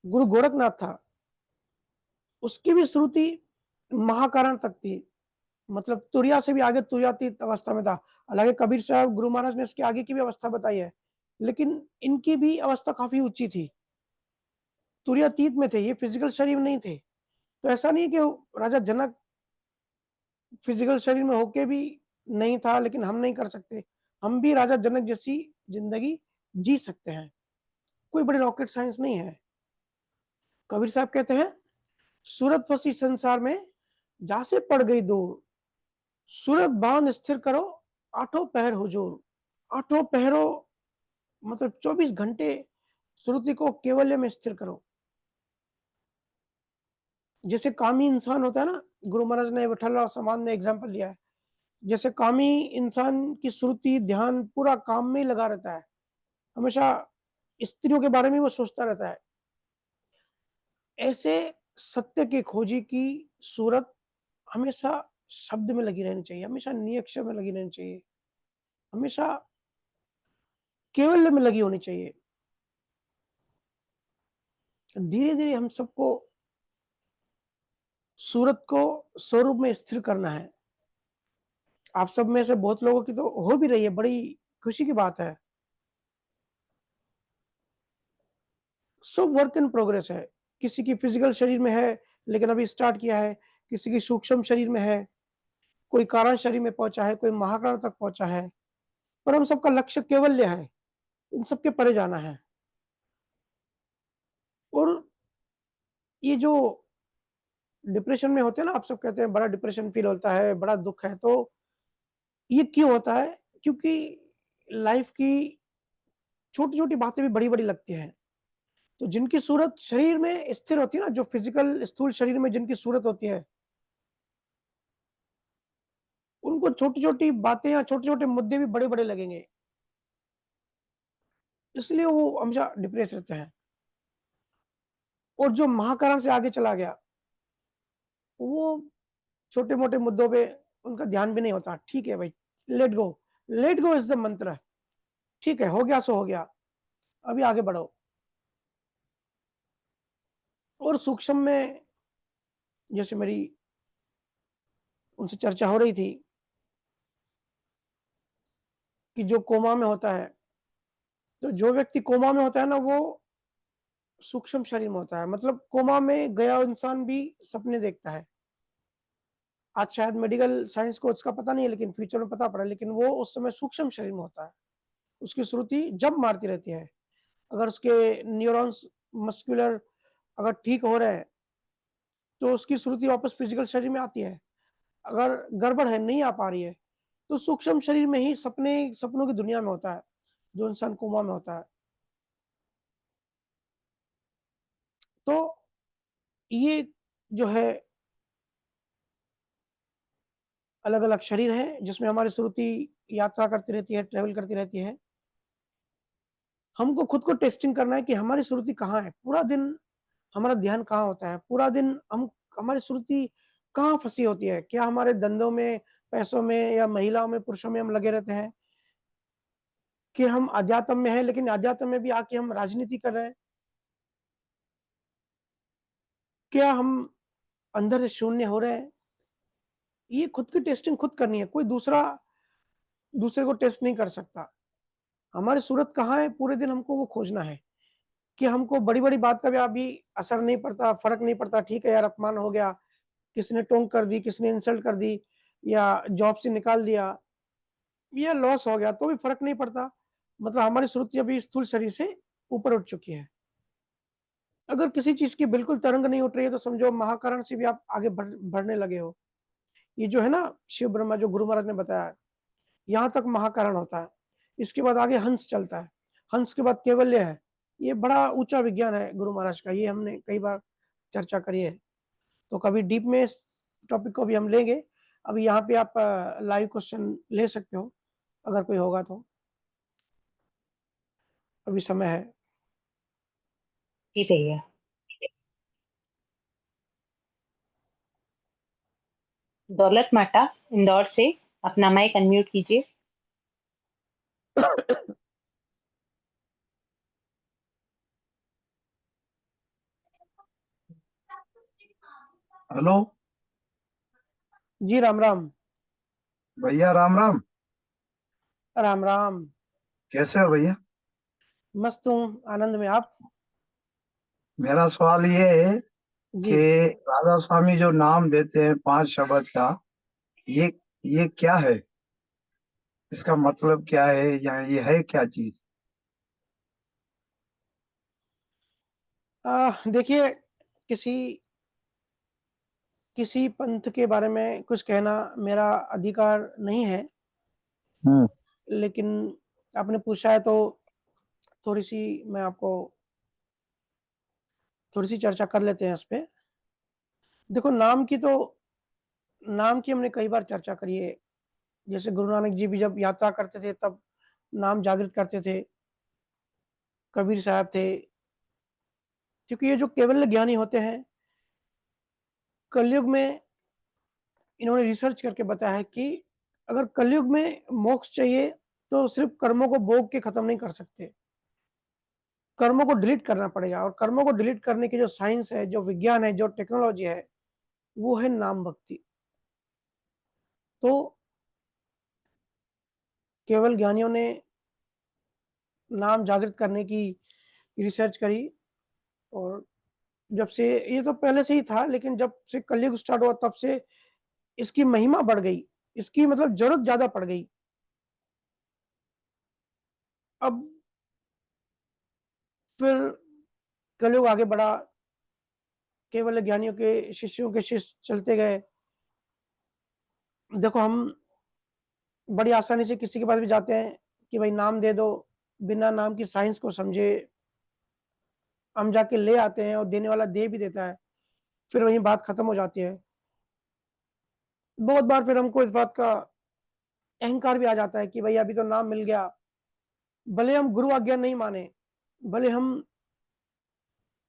गुरु गोरखनाथ था, उसकी भी श्रुति महाकारण तक थी, मतलब तुरैया से भी आगे तुरैयातीत अवस्था में था। हालाँकि कबीर साहब गुरु महाराज ने इसके आगे की भी अवस्था बताई है, लेकिन इनकी भी अवस्था काफ़ी ऊँची थी। तुरैयातीत में थे, ये फिज़िकल शरीर में नहीं थे। तो ऐसा नहीं है कि राजा जनक फिजिकल शरीर में होके भी नहीं था, लेकिन हम नहीं कर सकते। हम भी राजा जनक जैसी ज़िंदगी जी सकते हैं। कोई बड़ी रॉकेट साइंस नहीं है। कबीर साहब कहते हैं, "सूरत फंसी संसार में, जासे पड़ गई दूर। सूरत बाँध स्थिर करो, आठों पहर हुजूर।" आठों पहरों मतलब 24 घंटे श्रुति को कैवल्य में स्थिर करो। जैसे कामी इंसान होता है ना, गुरु महाराज ने विठ्ठलराव समाज ने एग्ज़ाम्पल दिया है। जैसे कामी इंसान की श्रुति, ध्यान पूरा काम में ही लगा रहता है। हमेशा स्त्रियों के बारे में वो सोचता रहता है। ऐसे सत्य की खोजी की सूरत हमेशा शब्द में लगी रहनी चाहिए, हमेशा नियक्षर में लगी रहनी चाहिए, हमेशा कैवल्य में लगी होनी चाहिए। धीरे-धीरे हम सबको सूरत को स्वरूप में स्थिर करना है। आप सब में से बहुत लोगों की तो हो भी रही है, बड़ी खुशी की बात है। सब वर्क इन प्रोग्रेस है। किसी की फिजिकल शरीर में है, लेकिन अभी स्टार्ट किया है, किसी की सूक्ष्म शरीर में है, कोई कारण शरीर में पहुँचा है, कोई महाकारण तक पहुँचा है। पर हम सबका लक्ष्य कैवल्य है, इन सबके परे जाना है। और ये जो डिप्रेशन में होते हैं ना, आप सब कहते हैं बड़ा डिप्रेशन फ़ील होता है, बड़ा दुःख है, तो ये क्यों होता है? क्योंकि लाइफ़ की छोटी-छोटी बातें भी बड़ी-बड़ी लगती हैं। तो जिनकी सूरत शरीर में स्थिर होती है ना, जो फिजिकल स्थूल शरीर में जिनकी सूरत होती है, उनको छोटी-छोटी बातें या छोटे-छोटे मुद्दे भी बड़े-बड़े लगेंगे। इसलिए वो हमेशा डिप्रेस रहते हैं। और जो महाकारण से आगे चला गया, वो छोटे-मोटे मुद्दों पे उनका ध्यान भी नहीं होता। ठीक है भाई, लेट गो इज़ द मंत्र। ठीक है, हो गया सो हो गया, अभी आगे बढ़ो। और सूक्ष्म में जैसे मेरी उनसे चर्चा हो रही थी कि जो कोमा में होता है, तो जो व्यक्ति कोमा में होता है ना, वो सूक्ष्म शरीर में होता है। मतलब कोमा में गया इंसान भी सपने देखता है। आज शायद मेडिकल साइंस को उसका पता नहीं है, लेकिन फ्यूचर में पता पड़ा, लेकिन वो उस समय सूक्ष्म शरीर में होता है। उसकी श्रुति जब मारती रहती है। अगर उसके न्यूरॉन्स मस्कुलर अगर ठीक हो रहे हैं, तो उसकी श्रुति वापस फिजिकल शरीर में आती है। अगर गड़बड़ है, नहीं आ पा रही है, तो सूक्ष्म शरीर में ही सपनों की दुनिया में होता है, जो इंसान कोमा में होता है। तो ये जो है अलग-अलग शरीर हैं, जिसमें हमारी श्रुति यात्रा करती रहती है, ट्रैवल करती रहती है। हमको खुद को टेस्टिंग करना है कि हमारी श्रुति कहाँ है? पूरा दिन हमारा ध्यान कहाँ होता है? पूरा दिन हम हमारी श्रुति कहाँ फँसी होती है? क्या हमारे धंधों में, पैसों में या महिलाओं में, पुरुषों में हम लगे रहते हैं? कि हम अध्यात्म में हैं, लेकिन अध्यात्म में भी आके हम राजनीति कर रहे हैं? क्या हम अंदर से शून्य हो रहे हैं? ये खुद की टेस्टिंग खुद करनी है, कोई दूसरा दूसरे को टेस्ट नहीं कर सकता। हमारी सूरत कहाँ है, पूरे दिन हमको वो खोजना है। कि हमको बड़ी-बड़ी बात का भी अभी असर नहीं पड़ता, फ़र्क नहीं पड़ता, ठीक है यार, अपमान हो गया, किसी ने टोंट कर दी, किसी ने इंसल्ट कर दी या जॉब से निकाल दिया या लॉस हो गया, तो भी फ़र्क नहीं पड़ता। मतलब हमारी सुर्ती अभी स्थूल शरीर से ऊपर उठ चुकी है। अगर किसी चीज़ की बिल्कुल तरंग नहीं उठ रही है, तो समझो महाकरण से भी आप आगे बढ़ने लगे हो। ये जो है ना, शिव ब्रह्मा जो गुरु महाराज ने बताया, यहाँ तक महाकरण होता है। इसके बाद आगे हंस चलता है। हंस के बाद कैवल्य है। ये बड़ा ऊँचा विज्ञान है गुरु महाराज का, ये हमने कई बार चर्चा करी है। तो कभी डीप में इस टॉपिक को भी हम लेंगे। अभी यहाँ पे आप लाइव क्वेश्चन ले सकते हो, अगर कोई होगा तो। अभी समय है। जी भैया। दौलत माटा इंदौर से, अपना माइक अनम्यूट कीजिए। हेलो जी, राम राम। भैया, राम राम। राम राम। कैसे हो भैया? मस्त हूँ, आनंद में। आप? मेरा सवाल ये है जी। कि राधा स्वामी जो नाम देते हैं 5 शब्द का, ये ये क्या है? इसका मतलब क्या है, या ये है क्या चीज? देखिए, किसी किसी पंथ के बारे में कुछ कहना मेरा अधिकार नहीं है, हम्म। लेकिन आपने पूछा है तो थोड़ी-सी मैं आपको थोड़ी-सी चर्चा कर लेते हैं इस पे। देखो, नाम की हमने कई बार चर्चा करी है। जैसे गुरु नानक जी भी जब यात्रा करते थे, तब नाम जागृत करते थे। कबीर साहब थे, क्योंकि ये जो केवल ज्ञानी होते हैं, कलयुग में इन्होंने रिसर्च करके बताया है कि अगर कलयुग में मोक्ष चाहिए, तो सिर्फ़ कर्मों को भोग के खत्म नहीं कर सकते। कर्मों को डिलीट करना पड़ेगा, और कर्मों को डिलीट करने की जो साइंस है, जो विज्ञान है, जो टेक्नोलॉजी है, वो है नाम भक्ति। तो केवल ज्ञानियों ने नाम जागृत करने की रिसर्च करी, और जब से, ये तो पहले से ही था, लेकिन जब से कलयुग स्टार्ट हुआ, तब से इसकी महिमा बढ़ गई। इसकी मतलब ज़रूरत ज़्यादा पड़ गई। अब फिर कलयुग आगे बढ़ा, केवल ज्ञानियों के शिष्यों के शिष्य चलते गए। देखो, हम बड़ी आसानी से किसी के पास भी जाते हैं कि भाई नाम दे दो, बिना नाम की साइंस को समझे हम जाके ले आते हैं, और देने वाला दे भी देता है, फिर वहीं बात खत्म हो जाती है। बहुत बार फिर हमको इस बात का अहंकार भी आ जाता है कि भाई अभी तो नाम मिल गया, भले हम गुरु आज्ञा नहीं माने, भले हम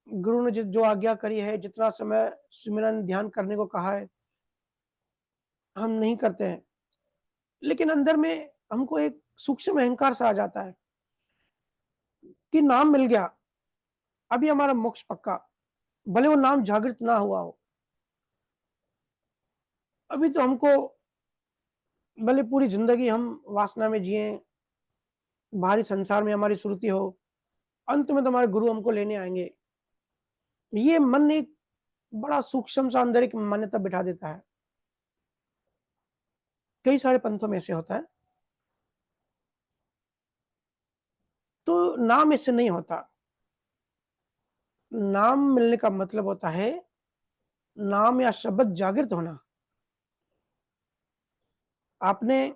गुरु ने जो आज्ञा करी है, जितना समय सिमरन ध्यान करने को कहा है, हम नहीं करते हैं, लेकिन अंदर में हमको एक सूक्ष्म अहंकार सा आ जाता है कि नाम मिल गया, अभी हमारा मोक्ष पक्का, भले वो नाम जागृत ना हुआ हो। अभी तो हमको भले पूरी ज़िंदगी हम वासना में जिएँ, बाहरी संसार में हमारी सुरति हो, अंत में तो हमारे गुरु हमको लेने आएँगे। ये मन एक बड़ा सूक्ष्म सा अंदर एक मान्यता बिठा देता है। कई सारे पंथों में ऐसे होता है। तो नाम इससे नहीं होता। नाम मिलने का मतलब होता है, नाम या शब्द जागृत होना। आपने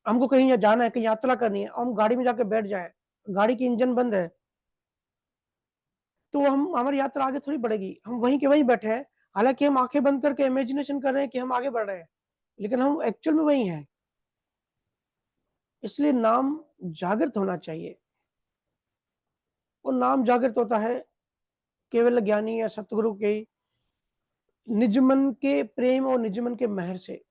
हमको कहीं जाना है, कहीं यात्रा करनी है, हम गाड़ी में जाके बैठ जाएँ, गाड़ी की इंजन बंद है, तो हम हमारी यात्रा आगे थोड़ी बढ़ेगी। हम वहीं के वहीं बैठे हैं, हालाँकि हम आँखें बंद करके इमेजिनेशन कर रहे हैं कि हम आगे बढ़ रहे हैं, लेकिन हम एक्चुअल में वहीं हैं। इसलिए नाम जागृत होना चाहिए। और नाम जागृत होता है केवल ज्ञानी या सतगुरु के निज मन के प्रेम और निज मन के मेहर से,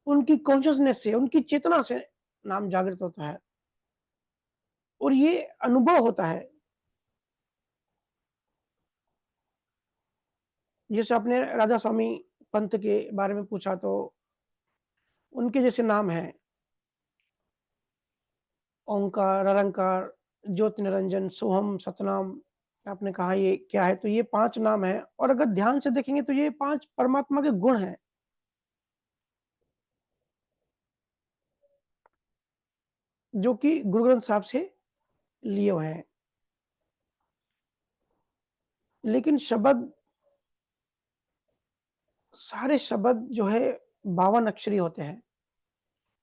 उनकी कॉन्शियसनेस से, उनकी चेतना से नाम जागृत होता है। और ये अनुभव होता है। जैसे आपने राधा स्वामी पंथ के बारे में पूछा, तो उनके जैसे नाम हैं ओंकार, निरंकार, ज्योति निरंजन, सोहम, सतनाम। आपने कहा ये क्या है? तो ये 5 नाम हैं और अगर ध्यान से देखेंगे तो ये 5 परमात्मा के गुण हैं, जो कि गुरु ग्रंथ साहब से लिए हुए हैं। लेकिन शब्द, सारे शब्द जो है 52 अक्षरी होते हैं।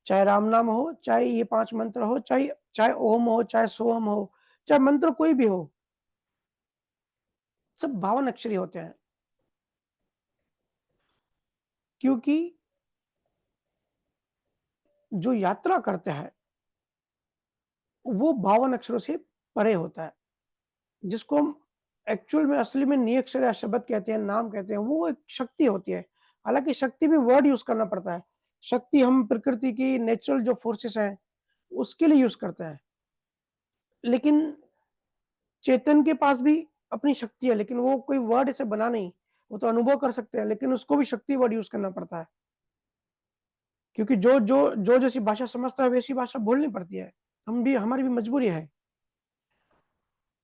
चाहे राम नाम हो, चाहे ये 5 मंत्र हो, चाहे चाहे ओम हो, चाहे सोहम हो, चाहे मंत्र कोई भी हो, सब 52 अक्षरी होते हैं। क्योंकि जो यात्रा करता है, वो 52 अक्षरों से परे होता है। जिसको हम एक्चुअल में असली में नियक्षर या शब्द कहते हैं, नाम कहते हैं, वो एक शक्ति होती है। हालाँकि शक्ति में वर्ड यूज़ करना पड़ता है। शक्ति हम प्रकृति की नेचुरल जो फोर्सेस हैं, उसके लिए यूज़ करते हैं। लेकिन चेतन के पास भी अपनी शक्ति है, लेकिन वो कोई वर्ड ऐसे बना नहीं। वो तो अनुभव कर सकते हैं, लेकिन उसको भी शक्ति वर्ड यूज़ करना पड़ता है। क्योंकि जो जैसी भाषा समझता है, वैसी भाषा बोलनी पड़ती है। हमारी भी मजबूरी है।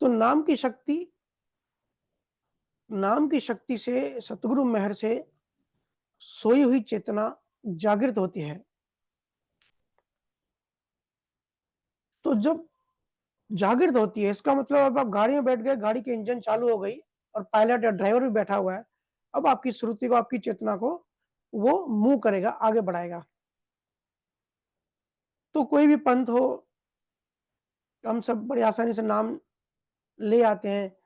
तो नाम की शक्ति से, सतगुरु मेहर से सोई हुई चेतना जागृत होती है। तो जब जागृत होती है, इसका मतलब अब आप गाड़ी में बैठ गए, गाड़ी की इंजन चालू हो गई और पायलट या ड्राइवर भी बैठा हुआ है। अब आपकी श्रुति को, आपकी चेतना को वो मूव करेगा, आगे बढ़ाएगा। तो कोई भी पंथ हो, हम सब बड़ी आसानी से नाम ले आते हैं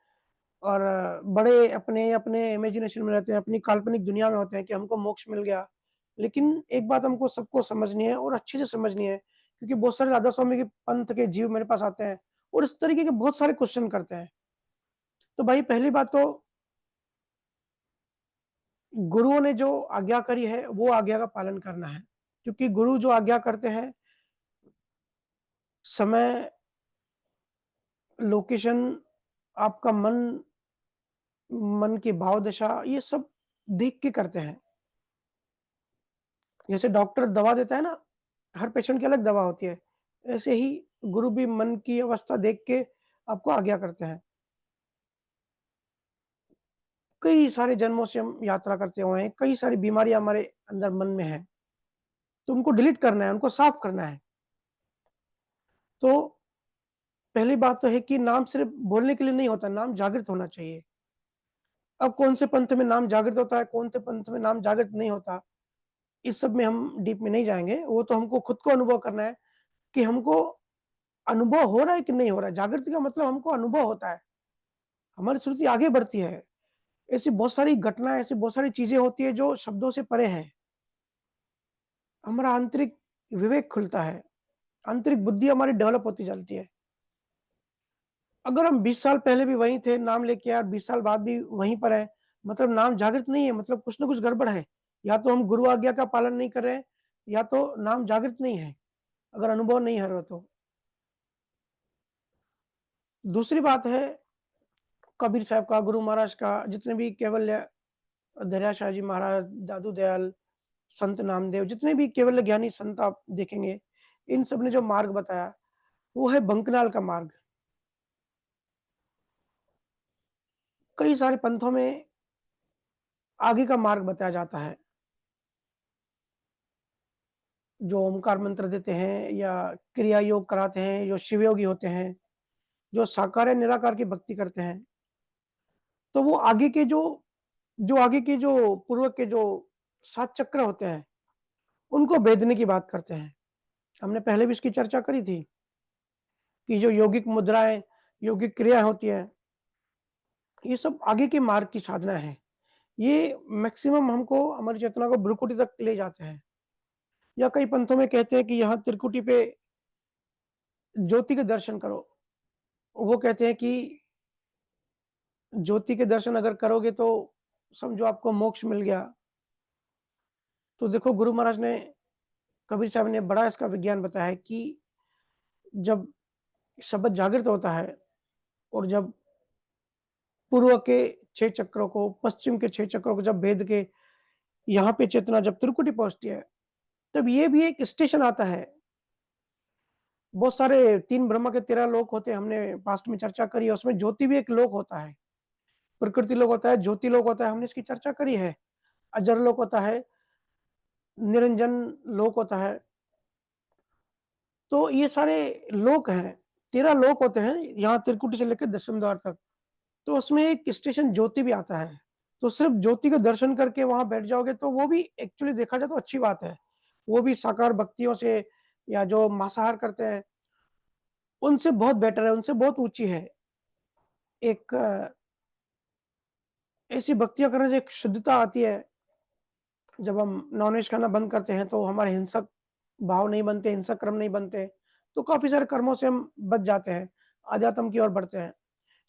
और बड़े अपने इमेजिनेशन में रहते हैं, अपनी काल्पनिक दुनिया में होते हैं कि हमको मोक्ष मिल गया। लेकिन एक बात हमको सबको समझनी है और अच्छे से समझनी है, क्योंकि बहुत सारे राधा स्वामी के पंथ के जीव मेरे पास आते हैं और इस तरीके के बहुत सारे क्वेश्चन करते हैं। तो भाई पहली बात तो गुरुओं ने जो आज्ञा करी है, वो आज्ञा का पालन करना है। क्योंकि गुरु जो आज्ञा करते हैं, समय, लोकेशन, आपका मन की भाव दशा, ये सब देख के करते हैं। जैसे डॉक्टर दवा देता है ना, हर पेशेंट की अलग दवा होती है। ऐसे ही गुरु भी मन की अवस्था देख के आपको आज्ञा करते हैं। कई सारे जन्मों से हम यात्रा करते हुए हैं, कई सारी बीमारियाँ हमारे अंदर मन में हैं, तो उनको डिलीट करना है, उनको साफ करना है। तो पहली बात तो है कि नाम सिर्फ़ बोलने के लिए नहीं होता, नाम जागृत होना चाहिए। अब कौन से पंथ में नाम जागृत होता है, कौन से पंथ में नाम जागृत नहीं होता, इस सब में हम डीप में नहीं जाएँगे। वो तो हमको खुद को अनुभव करना है कि हमको अनुभव हो रहा है कि नहीं हो रहा है। जागृति का मतलब हमको अनुभव होता है, हमारी श्रुति आगे बढ़ती है। ऐसी बहुत सारी घटनाएँ, ऐसी बहुत सारी चीज़ें होती हैं जो शब्दों से परे हैं। हमारा आंतरिक विवेक खुलता है, आंतरिक बुद्धि हमारी डेवलप होती चलती है। अगर हम 20 साल पहले भी वहीं थे, नाम लेके आए और 20 साल बाद भी वहीं पर हैं, मतलब नाम जागृत नहीं है, मतलब कुछ न कुछ गड़बड़ है। या तो हम गुरु आज्ञा का पालन नहीं कर रहे हैं, या तो नाम जागृत नहीं है, अगर अनुभव नहीं हो रहा तो। दूसरी बात है कबीर साहब का, गुरु महाराज का, जितने भी केवल्य दरियाशाह जी महाराज, दादू दयाल, संत नामदेव, जितने भी केवल्य ज्ञानी संत आप देखेंगे, इन सब ने जो मार्ग बताया, वो है बंकनाल का मार्ग। कई सारे पंथों में आगे का मार्ग बताया जाता है, जो ओमकार मंत्र देते हैं या क्रिया योग कराते हैं, जो शिव योगी होते हैं, जो साकार या निराकार की भक्ति करते हैं, तो वो आगे के जो आगे के जो पूर्व के जो 7 चक्र होते हैं, उनको भेदने की बात करते हैं। हमने पहले भी इसकी चर्चा करी थी कि जो यौगिक मुद्राएँ, यौगिक क्रियाएँ होती हैं, ये सब आगे के मार्ग की साधना है। ये मैक्सिमम हमको हमारी चेतना को भ्रुकुटी तक ले जाते हैं। या कई पंथों में कहते हैं कि यहाँ त्रिकुटी पे ज्योति के दर्शन करो। वो कहते हैं कि ज्योति के दर्शन अगर करोगे तो समझो आपको मोक्ष मिल गया। तो देखो गुरु महाराज ने, कबीर साहब ने बड़ा इसका विज्ञान बताया है कि जब शब्द जागृत होता है और जब पूर्व के 6 चक्रों को, पश्चिम के 6 चक्रों को जब भेद के यहाँ पे चेतना जब त्रिकुटी पहुँचती है, तब ये भी एक स्टेशन आता है। बहुत सारे 3 ब्रह्मा के 13 लोक होते हैं, हमने पास्ट में चर्चा करी है, उसमें ज्योति भी एक लोक होता है। प्रकृति लोक होता है, ज्योति लोक होता है, हमने इसकी चर्चा करी है। अजर लोक होता है, निरंजन लोक होता है। तो ये सारे लोक हैं, 13 लोक होते हैं, यहाँ त्रिकुटी से लेकर दशम द्वार तक। तो उसमें एक स्टेशन ज्योति भी आता है। तो सिर्फ ज्योति का दर्शन करके वहाँ बैठ जाओगे तो वो भी एक्चुअली देखा जाए तो अच्छी बात है। वो भी साकार भक्तियों से या जो मांसाहार करते हैं, उनसे बहुत बेटर है, उनसे बहुत ऊँची है। एक ऐसी भक्तियाँ करने से एक शुद्धता आती है। जब हम नॉन-वेज खाना बंद करते हैं तो हमारे हिंसक भाव नहीं बनते, हिंसक कर्म नहीं बनते, तो काफ़ी सारे कर्मों से हम बच जाते हैं, अध्यात्म की ओर बढ़ते हैं।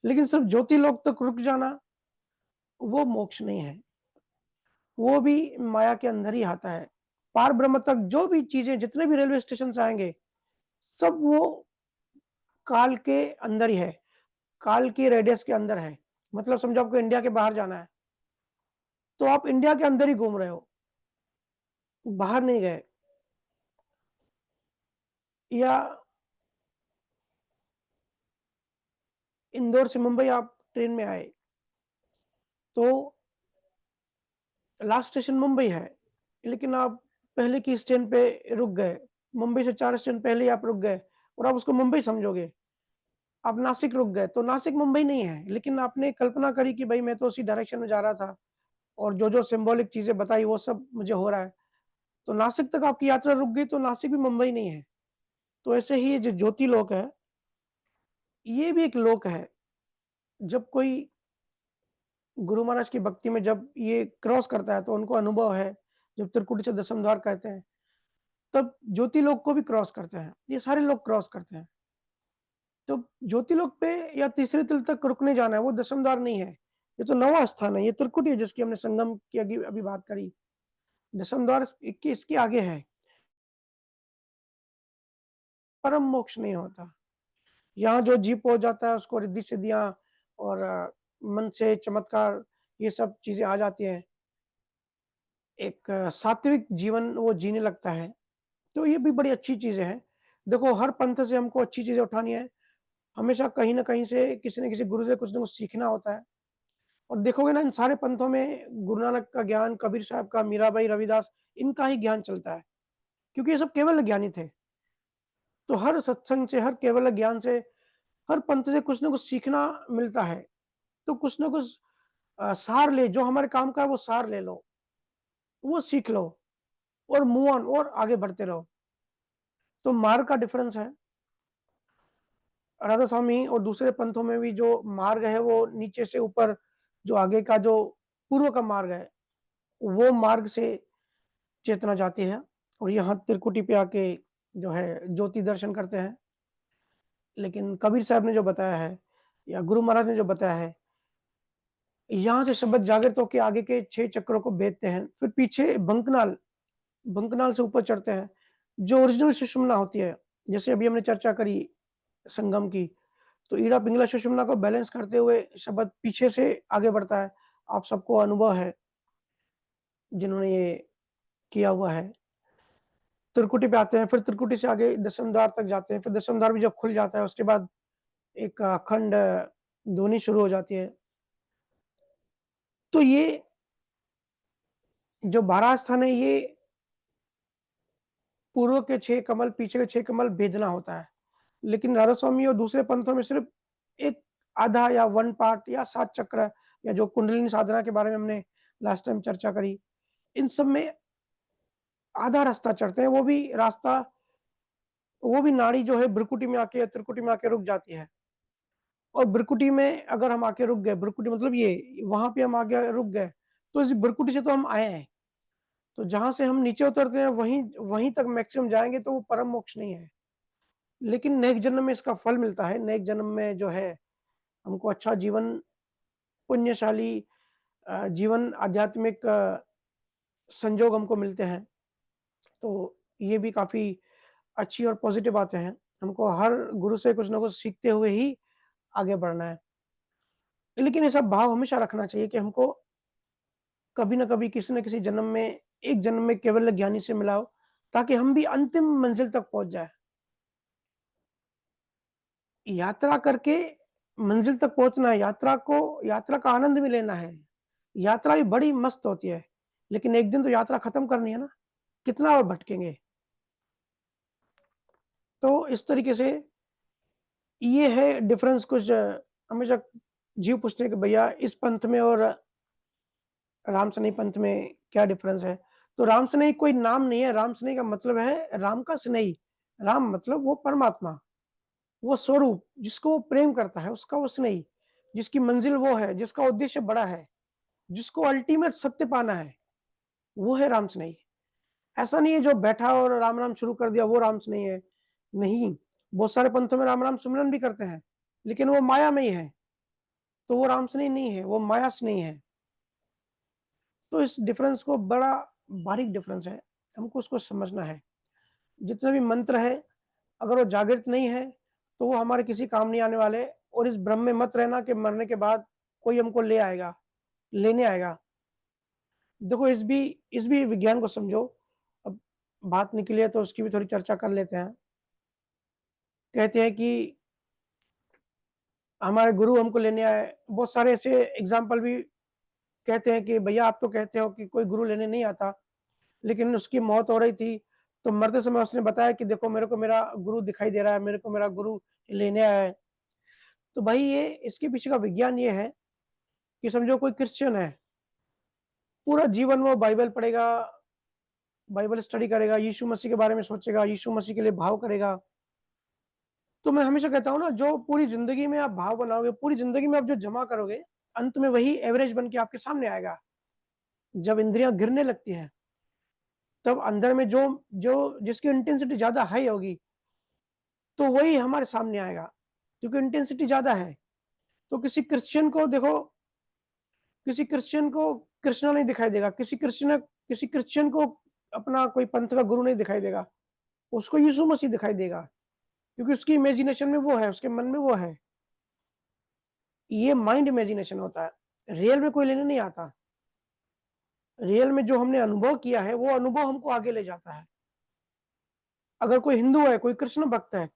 लेकिन सिर्फ ज्योति लोक तक रुक जाना, वो मोक्ष नहीं है। वो भी माया के अंदर ही आता है। पार ब्रह्म तक जो भी चीज़ें, जितने भी रेलवे स्टेशन से आएँगे, सब वो काल के अंदर ही है, काल की रेडियस के अंदर है। मतलब समझो आपको इंडिया के बाहर जाना है, तो आप इंडिया के अंदर ही घूम रहे हो, बाहर नहीं गए। या इंदौर से मुंबई आप ट्रेन में आए, तो लास्ट स्टेशन मुंबई है, लेकिन आप पहले की स्टैंड पे रुक गए। मुंबई से 4 स्टैंड पहले ही आप रुक गए और आप उसको मुंबई समझोगे। आप नासिक रुक गए, तो नासिक मुंबई नहीं है, लेकिन आपने कल्पना करी कि भई मैं तो उसी डायरेक्शन में जा रहा था और जो-जो सिंबॉलिक चीज़ें बताई वो सब मुझे हो रहा है। तो नासिक तक आपकी यात्रा रुक गई, तो नासिक भी मुंबई नहीं है। तो ऐसे ही ये जो ज्योति लोक है, ये भी एक लोक है। जब कोई गुरु महाराज की भक्ति में जब ये क्रॉस करता है, तो उनको अनुभव है, जब त्रिकुटी से दसम द्वार कहते हैं, तब ज्योति लोक को भी क्रॉस करते हैं। ये सारे लोग क्रॉस करते हैं। तो ज्योति लोक पे या तीसरे तिल तक रुकने जाना है, वो दसम द्वार नहीं है। ये तो 9वाँ स्थान है, ये त्रिकुटी है जिसकी हमने संगम की अभी अभी बात करी। दसम द्वार इसके आगे है। परम मोक्ष नहीं होता। यहाँ जो जीव पहुँच जाता है उसको रिद्धि-सिद्धियाँ और मन से चमत्कार, ये सब चीज़ें आ जाती हैं। एक सात्विक जीवन वो जीने लगता है। तो ये भी बड़ी अच्छी चीज़ें हैं। देखो हर पंथ से हमको अच्छी चीज़ें उठानी है। हमेशा कहीं न कहीं से किसी न किसी गुरु से कुछ न कुछ सीखना होता है। और देखोगे ना इन सारे पंथों में गुरु नानक का ज्ञान, कबीर साहब का, मीराबाई, रविदास, इनका ही ज्ञान चलता है। क्योंकि ये सब केवल ज्ञानी थे। तो हर सत्संग से, हर केवल ज्ञान से, हर पंथ से कुछ न कुछ सीखना मिलता है। तो कुछ न कुछ सार ले, जो हमारे काम का है वो सार ले लो, वो सीख लो और मूव ऑन और आगे बढ़ते रहो। तो मार्ग का डिफरेंस है। राधा स्वामी और दूसरे पंथों में भी जो मार्ग है वो नीचे से ऊपर, जो आगे का जो पूर्व का मार्ग है, वो मार्ग से चेतना जाती है और यहाँ त्रिकुटी पे आके जो है ज्योति दर्शन करते हैं। लेकिन कबीर साहब ने जो बताया है या गुरु महाराज ने जो बताया है, यहाँ से शब्द जागृत होके आगे के 6 चक्रों को भेदते हैं, फिर पीछे बंकनाल, बंकनाल से ऊपर चढ़ते हैं, जो ओरिजिनल सुषुम्ना होती है। जैसे अभी हमने चर्चा करी संगम की, तो ईड़ा पिंगला सुषुम्ना को बैलेंस करते हुए शब्द पीछे से आगे बढ़ता है। आप सबको अनुभव है जिन्होंने ये किया हुआ है। त्रिकुटी पे आते हैं, फिर त्रिकुटी से आगे दशम द्वार तक जाते हैं, फिर दशम द्वार भी जब खुल जाता है उसके बाद एक अखंड ध्वनि शुरू हो जाती है। तो ये जो 12 स्थान है, ये पूर्व के 6 कमल, पीछे के 6 कमल भेदना होता है। लेकिन राधा स्वामी और दूसरे पंथों में सिर्फ एक आधा या 1 पार्ट या 7 चक्र या जो कुंडलिनी साधना के बारे में हमने लास्ट टाइम चर्चा करी, इन सब में आधा रास्ता चढ़ते हैं, वो भी नाड़ी जो है भ्रुकुटी में आके या त्रिकुटी में आके रुक जाती है। और भ्रुकुटी में अगर हम आके रुक गए, भ्रुकुटी मतलब ये, वहाँ पे हम आगे रुक गए, तो इस भ्रुकुटी से तो हम आए हैं। तो जहाँ से हम नीचे उतरते हैं वहीं तक मैक्सिमम जाएँगे, तो वो परम मोक्ष नहीं है। लेकिन नेक्स्ट जन्म में इसका फल मिलता है। नेक्स्ट जन्म में जो है हमको अच्छा जीवन, पुण्यशाली जीवन, आध्यात्मिक संजोग हमको मिलते हैं। तो ये भी काफ़ी अच्छी और पॉज़िटिव बातें हैं। हमको हर गुरु से कुछ न कुछ सीखते हुए ही आगे बढ़ना है। लेकिन ये सब भाव हमेशा रखना चाहिए कि हमको कभी न कभी, किसी न किसी जन्म में, एक जन्म में केवल ज्ञानी से मिला हो, ताकि हम भी अंतिम मंज़िल तक पहुँच जाएँ। यात्रा करके मंज़िल तक पहुँचना है, यात्रा का आनंद भी लेना है। यात्रा भी बड़ी मस्त होती है, लेकिन एक दिन तो यात्रा खत्म करनी है ना, कितना और भटकेंगे। तो इस तरीके से ये है डिफ़रेंस कुछ। हमेशा जीव पूछते हैं कि भैया इस पंथ में और राम सनेही पंथ में क्या डिफ़रेंस है? तो राम सनेही कोई नाम नहीं है, राम सनेही का मतलब है राम का स्नेही। राम मतलब वो परमात्मा, वो स्वरूप जिसको वो प्रेम करता है, उसका वो स्नेही, जिसकी मंज़िल वो है, जिसका उद्देश्य बड़ा है, जिसको अल्टीमेट सत्य पाना है, वो है राम स्नेही। ऐसा नहीं है जो बैठा और राम-राम शुरू कर दिया वो राम स्नेही है। नहीं, बहुत सारे पंथों में राम-राम सिमरन भी करते हैं, लेकिन वो माया में ही है, तो वो राम स्नेही नहीं है, वो माया स्नेही है। तो इस डिफ़रेंस को, बड़ा बारीक डिफ़रेंस है, हमको उसको समझना है। जितने भी मंत्र हैं, अगर वो जागृत नहीं है, तो वो हमारे किसी काम नहीं आने वाले। और इस भ्रम में मत रहना कि मरने के बाद कोई हमको लेने आएगा। देखो, इस भी विज्ञान को समझो। अब बात निकली है तो उसकी भी थोड़ी चर्चा कर लेते हैं। कहते हैं कि हमारे गुरु हमको लेने आए। बहुत सारे ऐसे एग्ज़ाम्पल भी कहते हैं कि भैया आप तो कहते हो कि कोई गुरु लेने नहीं आता, लेकिन उसकी मौत हो रही थी, तो मरते समय उसने बताया कि देखो मेरे को मेरा गुरु दिखाई दे रहा है, मेरे को मेरा गुरु लेने आया है। तो भाई ये, इसके पीछे का विज्ञान ये है कि समझो कोई क्रिश्चियन है, पूरा जीवन वो बाइबल पढ़ेगा, बाइबल स्टडी करेगा, यीशु मसीह के बारे में सोचेगा, यीशु मसीह के लिए भाव करेगा। तो मैं हमेशा कहता हूँ ना, जो पूरी ज़िंदगी में आप भाव बनाओगे, पूरी ज़िंदगी में आप जो जमा करोगे, अंत में वही एवरेज बन के आपके सामने आएगा। जब इंद्रियाँ गिरने लगती हैं, तब अंदर में जो जो जिसकी इंटेंसिटी ज़्यादा हाई होगी, तो वही हमारे सामने आएगा, क्योंकि इंटेंसिटी ज़्यादा है। तो किसी क्रिश्चियन को कृष्णा नहीं दिखाई देगा, किसी क्रिश्चियन को अपना कोई पंथ का गुरु नहीं दिखाई देगा, उसको यीशु मसीह दिखाई देगा, क्योंकि उसकी इमेजिनेशन में वो है, उसके मन में वो है। ये माइंड इमेजिनेशन होता है, रियल में कोई लेने नहीं आता। रियल में जो हमने अनुभव किया है, वो अनुभव हमको आगे ले जाता है। अगर कोई हिंदू है, कोई कृष्ण भक्त है,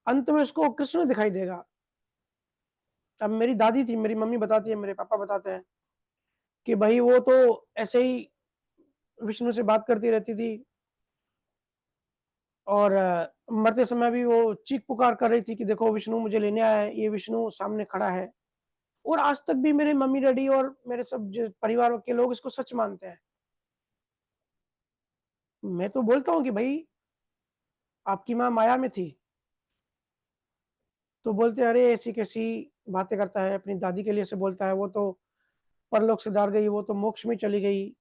अंत में उसको कृष्ण दिखाई देगा। अब मेरी दादी थी, मेरी मम्मी बताती है, मेरे पापा बताते हैं कि भाई वो तो ऐसे ही विष्णु से बात करती रहती थी, और मरते समय भी वो चीख-पुकार कर रही थी कि देखो विष्णु मुझे लेने आया है, ये विष्णु सामने खड़ा है। और आज तक भी मेरे मम्मी-डैडी और मेरे सब जो परिवार के लोग इसको सच मानते हैं। मैं तो बोलता हूँ कि भई आपकी माँ माया में थी, तो बोलते हैं अरे ऐसी-कैसी बातें करता है, अपनी दादी के लिए ऐसे बोलता है, वो तो परलोक सिधार गई, वो तो मोक्ष में चली गई।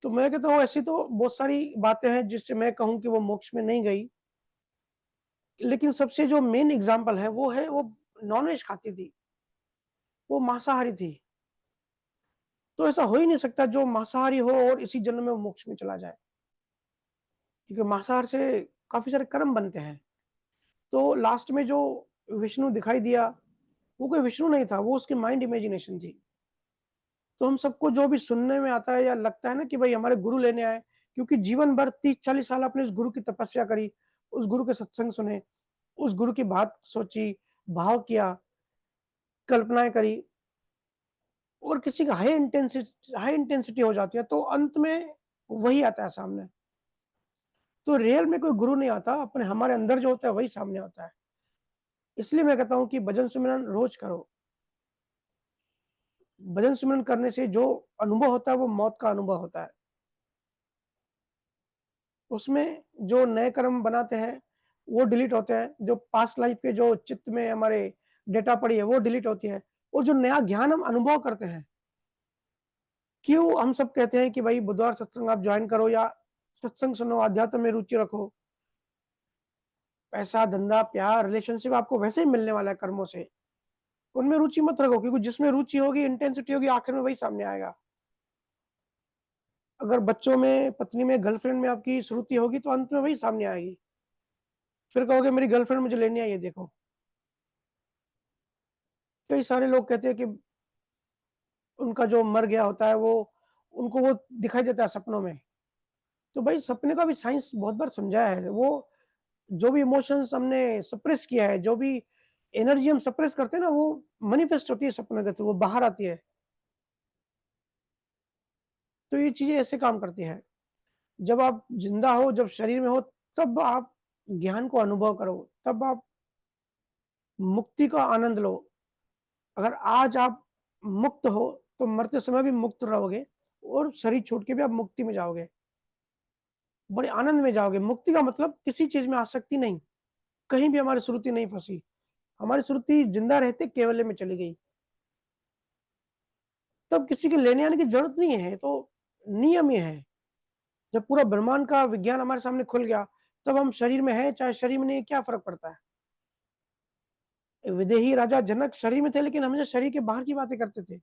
तो मैं कहता हूँ ऐसी तो बहुत सारी बातें हैं जिससे मैं कहूँ कि वो मोक्ष में नहीं गई। लेकिन सबसे जो मेन एग्ज़ाम्पल है वो नॉन-वेज खाती थी, वो मांसाहारी थी। तो ऐसा हो ही नहीं सकता जो मांसाहारी हो और इसी जन्म में वो मोक्ष में चला जाए, क्योंकि मांसाहार से काफ़ी सारे कर्म बनते हैं। तो लास्ट में जो विष्णु दिखाई दिया, वो कोई विष्णु नहीं था, वो उसकी माइंड इमेजिनेशन थी। तो हम सबको जो भी सुनने में आता है या लगता है ना कि भाई हमारे गुरु लेने आए, क्योंकि जीवन भर 30-40 साल आपने उस गुरु की तपस्या करी, उस गुरु के सत्संग सुने, उस गुरु की बात सोची, भाव किया, कल्पनाएँ करी और किसी का हाई इंटेंसिटी हो जाती है, तो अंत में वही आता है सामने। तो रियल में कोई गुरु नहीं आता, अपने हमारे अंदर जो होता है वही सामने आता है। इसलिए मैं कहता हूँ कि भजन सिमरन रोज करो। भजन सिमरन करने से जो अनुभव होता है वो मौत का अनुभव होता है। उसमें जो नए कर्म बनाते हैं, वो डिलीट होते हैं, जो पास्ट लाइफ के जो चित्त में हमारे डेटा पड़ी है, वो डिलीट होती है और जो नया ज्ञान हम अनुभव करते हैं, क्यों हम सब कहते हैं कि भाई बुधवार सत्संग आप जॉइन करो या सत्संग सुनो, अध्यात्म में रुचि रखो। पैसा, धंधा, प्यार, रिलेशनशिप आपको वैसे ही मिलने वाला है कर्मों से। उनमें रुचि मत रखो, क्योंकि जिसमें रुचि होगी, इंटेंसिटी होगी, आखिर में वही सामने आएगा। अगर बच्चों में, पत्नी में, गर्लफ्रेंड में आपकी श्रुति होगी, तो अंत में वही सामने आएगी। फिर कहोगे मेरी गर्लफ्रेंड मुझे लेने आई है, देखो। कई सारे लोग कहते हैं कि उनका जो मर गया होता है वो उनको वो दिखाई देता है सपनों में। तो भाई सपने का भी साइंस बहुत बार समझाया है। वो जो भी इमोशंस हमने सप्रेस किया है, जो भी एनर्जी हम सप्रेस करते हैं ना, वो मैनिफेस्ट होती है सपने के थ्रू, वो बाहर आती है। तो ये चीजें ऐसे काम करती है। जब आप जिंदा हो, जब शरीर में हो, तब आप ज्ञान को अनुभव करो, तब आप मुक्ति का आनंद लो। अगर आज आप मुक्त हो, तो मरते समय भी मुक्त रहोगे और शरीर छोड़ के भी आप मुक्ति में जाओगे, बड़े आनंद में जाओगे। मुक्ति का मतलब किसी चीज में आसक्ति नहीं, कहीं भी हमारी श्रुति नहीं फंसी, हमारी श्रुति जिंदा रहते केवल्य में चली गई। तब किसी के लेने आने की जरूरत नहीं है, तो नियम ही है। जब पूरा ब्रह्मांड का विज्ञान हमारे सामने खुल गया, तब हम शरीर में हैं चाहे शरीर में नहीं, क्या फर्क पड़ता है। विदेही राजा जनक शरीर में थे, लेकिन हमेशा शरीर के बाहर की बातें करते थे।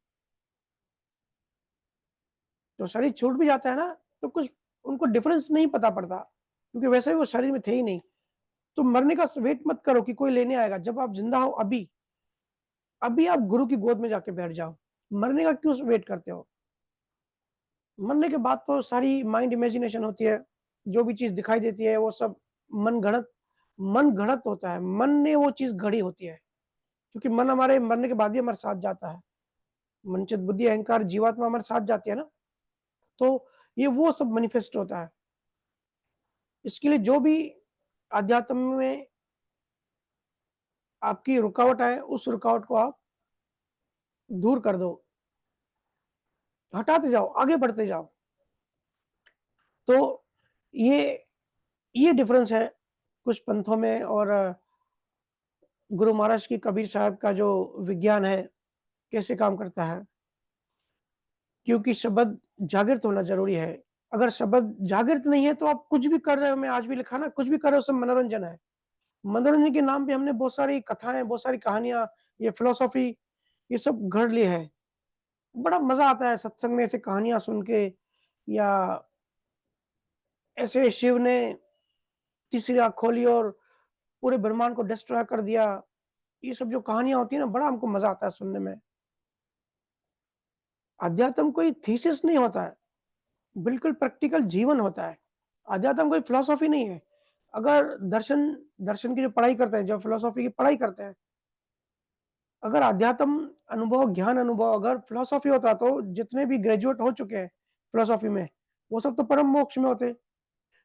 तो शरीर छूट भी जाता है ना, तो कुछ उनको डिफरेंस नहीं पता पड़ता, क्योंकि वैसे भी वो शरीर में थे ही नहीं। तो मरने का वेट मत करो कि कोई लेने आएगा। जब आप जिंदा हो, अभी अभी आप गुरु की गोद में जाके बैठ जाओ। मरने का क्यों वेट करते हो। मरने के बाद तो सारी माइंड इमेजिनेशन होती है, जो भी चीज दिखाई देती है वो सब मन गढ़त होता है। मन ने वो चीज गढ़ी होती है, क्योंकि मन हमारे मरने के बाद ही हमारे साथ जाता है। मन, चित, बुद्धि, अहंकार, जीवात्मा हमारे साथ जाती है ना। तो ये वो सब मैनिफेस्ट होता है। इसके लिए जो भी अध्यात्म में आपकी रुकावट है, उस रुकावट को आप दूर कर दो, हटाते जाओ, आगे बढ़ते जाओ। तो ये ये डिफरेंस है कुछ पंथों में और गुरु महाराज की, कबीर साहब का जो विज्ञान है कैसे काम करता है। क्योंकि शब्द जागृत होना जरूरी है। अगर शब्द जागृत नहीं है, तो आप कुछ भी कर रहे हो, मैं आज भी लिखा ना, कुछ भी कर रहे हो सब मनोरंजन है। मनोरंजन के नाम पे हमने बहुत सारी कथाएं, बहुत सारी कहानियां, ये फिलोसॉफी, ये सब गढ़ ली है। बड़ा मजा आता है सत्संग में ऐसे कहानियां सुन के, या ऐसे शिव ने तीसरी आंख खोली और पूरे ब्रह्मांड को डिस्ट्रॉय कर दिया। ये सब जो कहानियां होती है ना, बड़ा हमको मजा आता है सुनने में। अध्यात्म कोई थीसिस नहीं होता है, बिल्कुल प्रैक्टिकल जीवन होता है। अध्यात्म कोई फिलोसॉफी नहीं है। अगर दर्शन दर्शन की जो पढ़ाई करते हैं, जो फिलोसॉफी की पढ़ाई करते हैं, अगर अध्यात्म अनुभव, ज्ञान अनुभव अगर फिलोसॉफी होता, तो जितने भी ग्रेजुएट हो चुके हैं फिलोसॉफी में, वो सब तो परम मोक्ष में होते।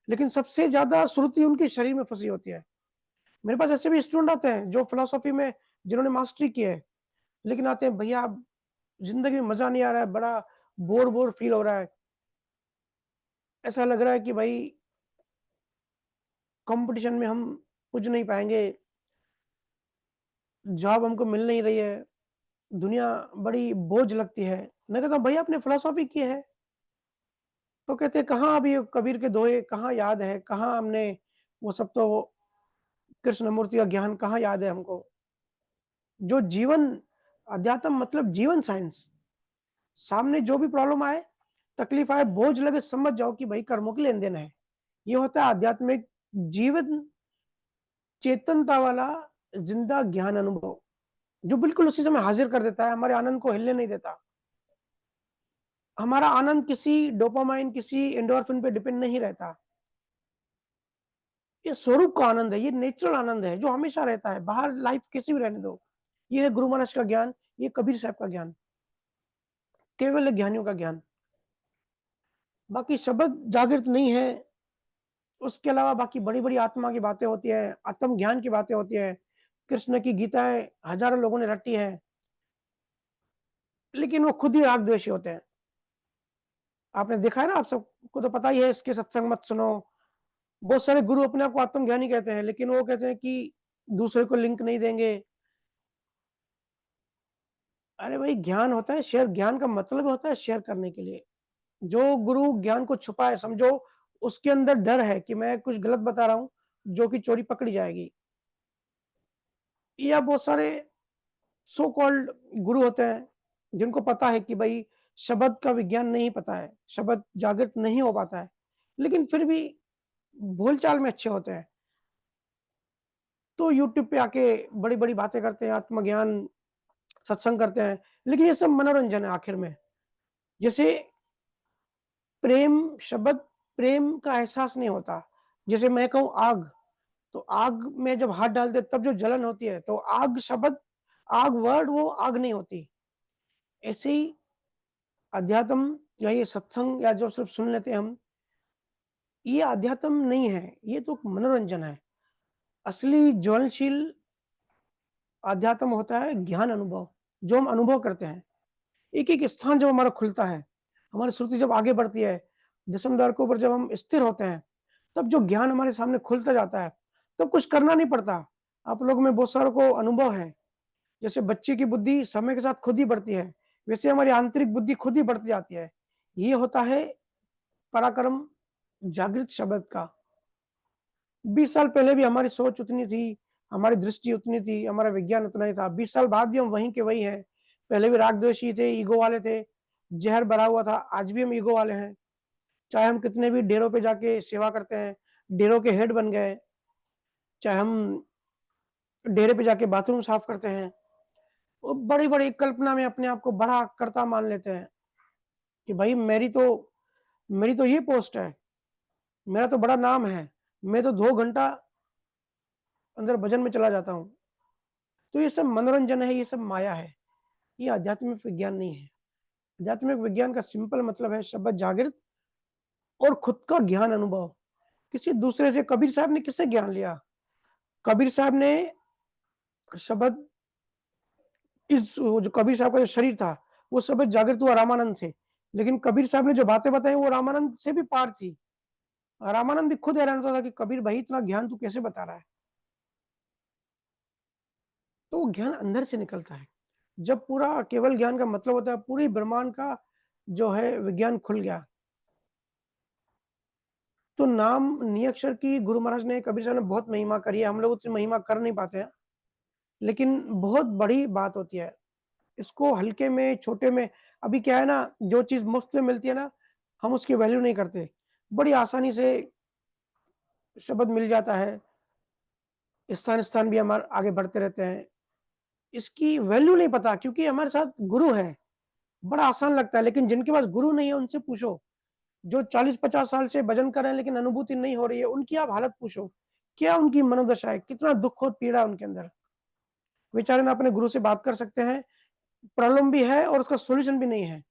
लेकिन सबसे ज्यादा श्रुति उनके शरीर में फंसी होती है। मेरे पास ऐसे भी स्टूडेंट आते हैं जो फिलोसॉफी में, जिन्होंने मास्टरी की है, लेकिन आते हैं, भैया अब जिंदगी में मजा नहीं आ रहा है, बड़ा बोर बोर फील हो रहा है। ऐसा लग रहा है कि भाई कंपटीशन में हम कुछ नहीं पाएंगे, जॉब हमको मिल नहीं रही है, दुनिया बड़ी बोझ लगती है। मैं कहता हूँ भैया आपने फिलोसॉफी की है। तो कहते हैं कहाँ अभी कबीर के दोहे कहाँ याद है, कहाँ हमने वो सब, तो कृष्ण मूर्ति का ज्ञान कहाँ याद है हमको। जो जीवन, अध्यात्म मतलब जीवन साइंस। सामने जो भी प्रॉब्लम आए, तकलीफ आए, बोझ लगे, समझ जाओ कि भाई कर्मों की लेन देन है। ये होता है आध्यात्मिक जीवन चेतनता वाला जिंदा ज्ञान अनुभव, जो बिल्कुल उसी समय हाजिर कर देता है, हमारे आनंद को हिलने नहीं देता। हमारा आनंद किसी डोपामाइन, किसी एंडोर्फिन पे डिपेंड नहीं रहता। ये स्वरूप का आनंद है, ये नेचुरल आनंद है, जो हमेशा रहता है, बाहर लाइफ कैसी भी रहने दो। ये है गुरु महाराज का ज्ञान, ये कबीर साहब का ज्ञान, केवल ज्ञानियों का ज्ञान। बाकी शब्द जागृत नहीं है, उसके अलावा बाकी बड़ी-बड़ी आत्मा की बातें होती हैं, आत्म ज्ञान की बातें होती हैं, कृष्ण की गीताएँ हज़ारों लोगों ने रटी हैं, लेकिन वो खुद ही राग द्वेषी होते हैं। आपने देखा है ना, आप सबको तो पता ही है, इसके सत्संग मत सुनो। बहुत सारे गुरु अपने आप को आत्मज्ञानी कहते हैं, लेकिन वो कहते हैं कि दूसरे को लिंक नहीं देंगे। अरे भाई, ज्ञान होता है शेयर, ज्ञान का मतलब होता है शेयर करने के लिए। जो गुरु ज्ञान को छुपाए, समझो उसके अंदर डर है कि मैं कुछ गलत बता रहा हूँ, जो कि चोरी पकड़ी जाएगी। या बहुत सारे सो कॉल्ड गुरु होते हैं, जिनको पता है कि भाई शब्द का विज्ञान नहीं पता है, शब्द जागृत नहीं हो पाता है, लेकिन फिर भी बोलचाल में अच्छे होते हैं। तो यूट्यूब पे आके बड़ी-बड़ी बातें करते हैं, आत्मज्ञान सत्संग करते हैं, लेकिन ये सब मनोरंजन है आखिर में। जैसे प्रेम शब्द, प्रेम का एहसास नहीं होता। जैसे मैं कहूँ आग, तो आग में जब हाथ डालते तब जो जलन होती है, तो आग शब्द, आग वर्ड वो आग नहीं होती। ऐसे ही अध्यात्म या ये सत्संग या जो सिर्फ सुन लेते हैं हम, ये अध्यात्म नहीं है, ये तो मनोरंजन है। असली ज्वलनशील अध्यात्म होता है ज्ञान अनुभव, जो हम अनुभव करते हैं। एक-एक स्थान जब हमारा खुलता है, हमारी श्रुति जब आगे बढ़ती है, दशम द्वार के ऊपर जब हम स्थिर होते हैं, तब जो ज्ञान हमारे सामने खुलता जाता है, तब कुछ करना नहीं पड़ता। आप लोगों में बहुत सारों को अनुभव है, जैसे बच्चे की बुद्धि समय के साथ खुद ही बढ़ती है, वैसे हमारी आंतरिक बुद्धि खुद ही बढ़ती जाती है। ये होता है पराक्रम जागृत शब्द का। 20 साल पहले भी हमारी सोच उतनी थी, हमारी दृष्टि उतनी थी, हमारा विज्ञान उतना ही था। 20 साल बाद भी हम वहीं के वही हैं। पहले भी राग-द्वेषी थे, ईगो वाले थे, ज़हर भरा हुआ था, आज भी हम ईगो वाले हैं। चाहे हम कितने भी डेरों पे जाके सेवा करते हैं, डेरों के हेड बन गए, चाहे हम डेरे पे जाके बाथरूम साफ करते हैं, वो बड़ी-बड़ी कल्पना में अपने आप को बड़ा कर्ता मान लेते हैं कि भाई मेरी तो ये पोस्ट है, मेरा तो बड़ा नाम है, मैं तो 2 घंटा अंदर भजन में चला जाता हूँ। तो ये सब मनोरंजन है, ये सब माया है, ये आध्यात्मिक विज्ञान नहीं है। आध्यात्मिक विज्ञान का सिंपल मतलब है शब्द जागृत और खुद का ज्ञान अनुभव। किसी दूसरे से, कबीर साहब ने किससे ज्ञान लिया? कबीर साहब ने शब्द, इस वो जो कबीर साहब का जो शरीर था, वो शब्द जागृत हुआ रामानंद से। लेकिन कबीर साहब ने जो बातें बताई वो रामानंद से भी पार थी। रामानंद भी खुद हैरान होता था कि कबीर भाई इतना ज्ञान तू कैसे बता रहा है? तो वो ज्ञान अंदर से निकलता है। जब पूरा केवल ज्ञान का मतलब होता है पूरी ब्रह्मांड का जो है विज्ञान खुल गया। तो नाम नियक्षर की गुरु महाराज ने, कबीर साहब ने बहुत महिमा करी है, हम लोग उतनी महिमा कर नहीं पाते हैं, लेकिन बहुत बड़ी बात होती है। इसको हल्के में, छोटे में, अभी क्या है ना, जो चीज़ मुफ्त में मिलती है ना, हम उसकी वैल्यू नहीं करते। बड़ी आसानी से शब्द मिल जाता है, स्थान-स्थान भी हमारे आगे बढ़ते रहते हैं। इसकी वैल्यू नहीं पता क्योंकि हमारे साथ गुरु है, बड़ा आसान लगता है, लेकिन जिनके पास गुरु नहीं है उनसे पूछो। जो 40-50 साल से भजन कर रहे हैं लेकिन अनुभूति नहीं हो रही है, उनकी आप हालत पूछो। क्या उनकी मनोदशा है? कितना दुःख और पीड़ा है उनके अंदर? बेचारे ना अपने गुरु से बात कर सकते हैं, प्रॉब्लम भी है और उसका सॉल्यूशन भी नहीं है,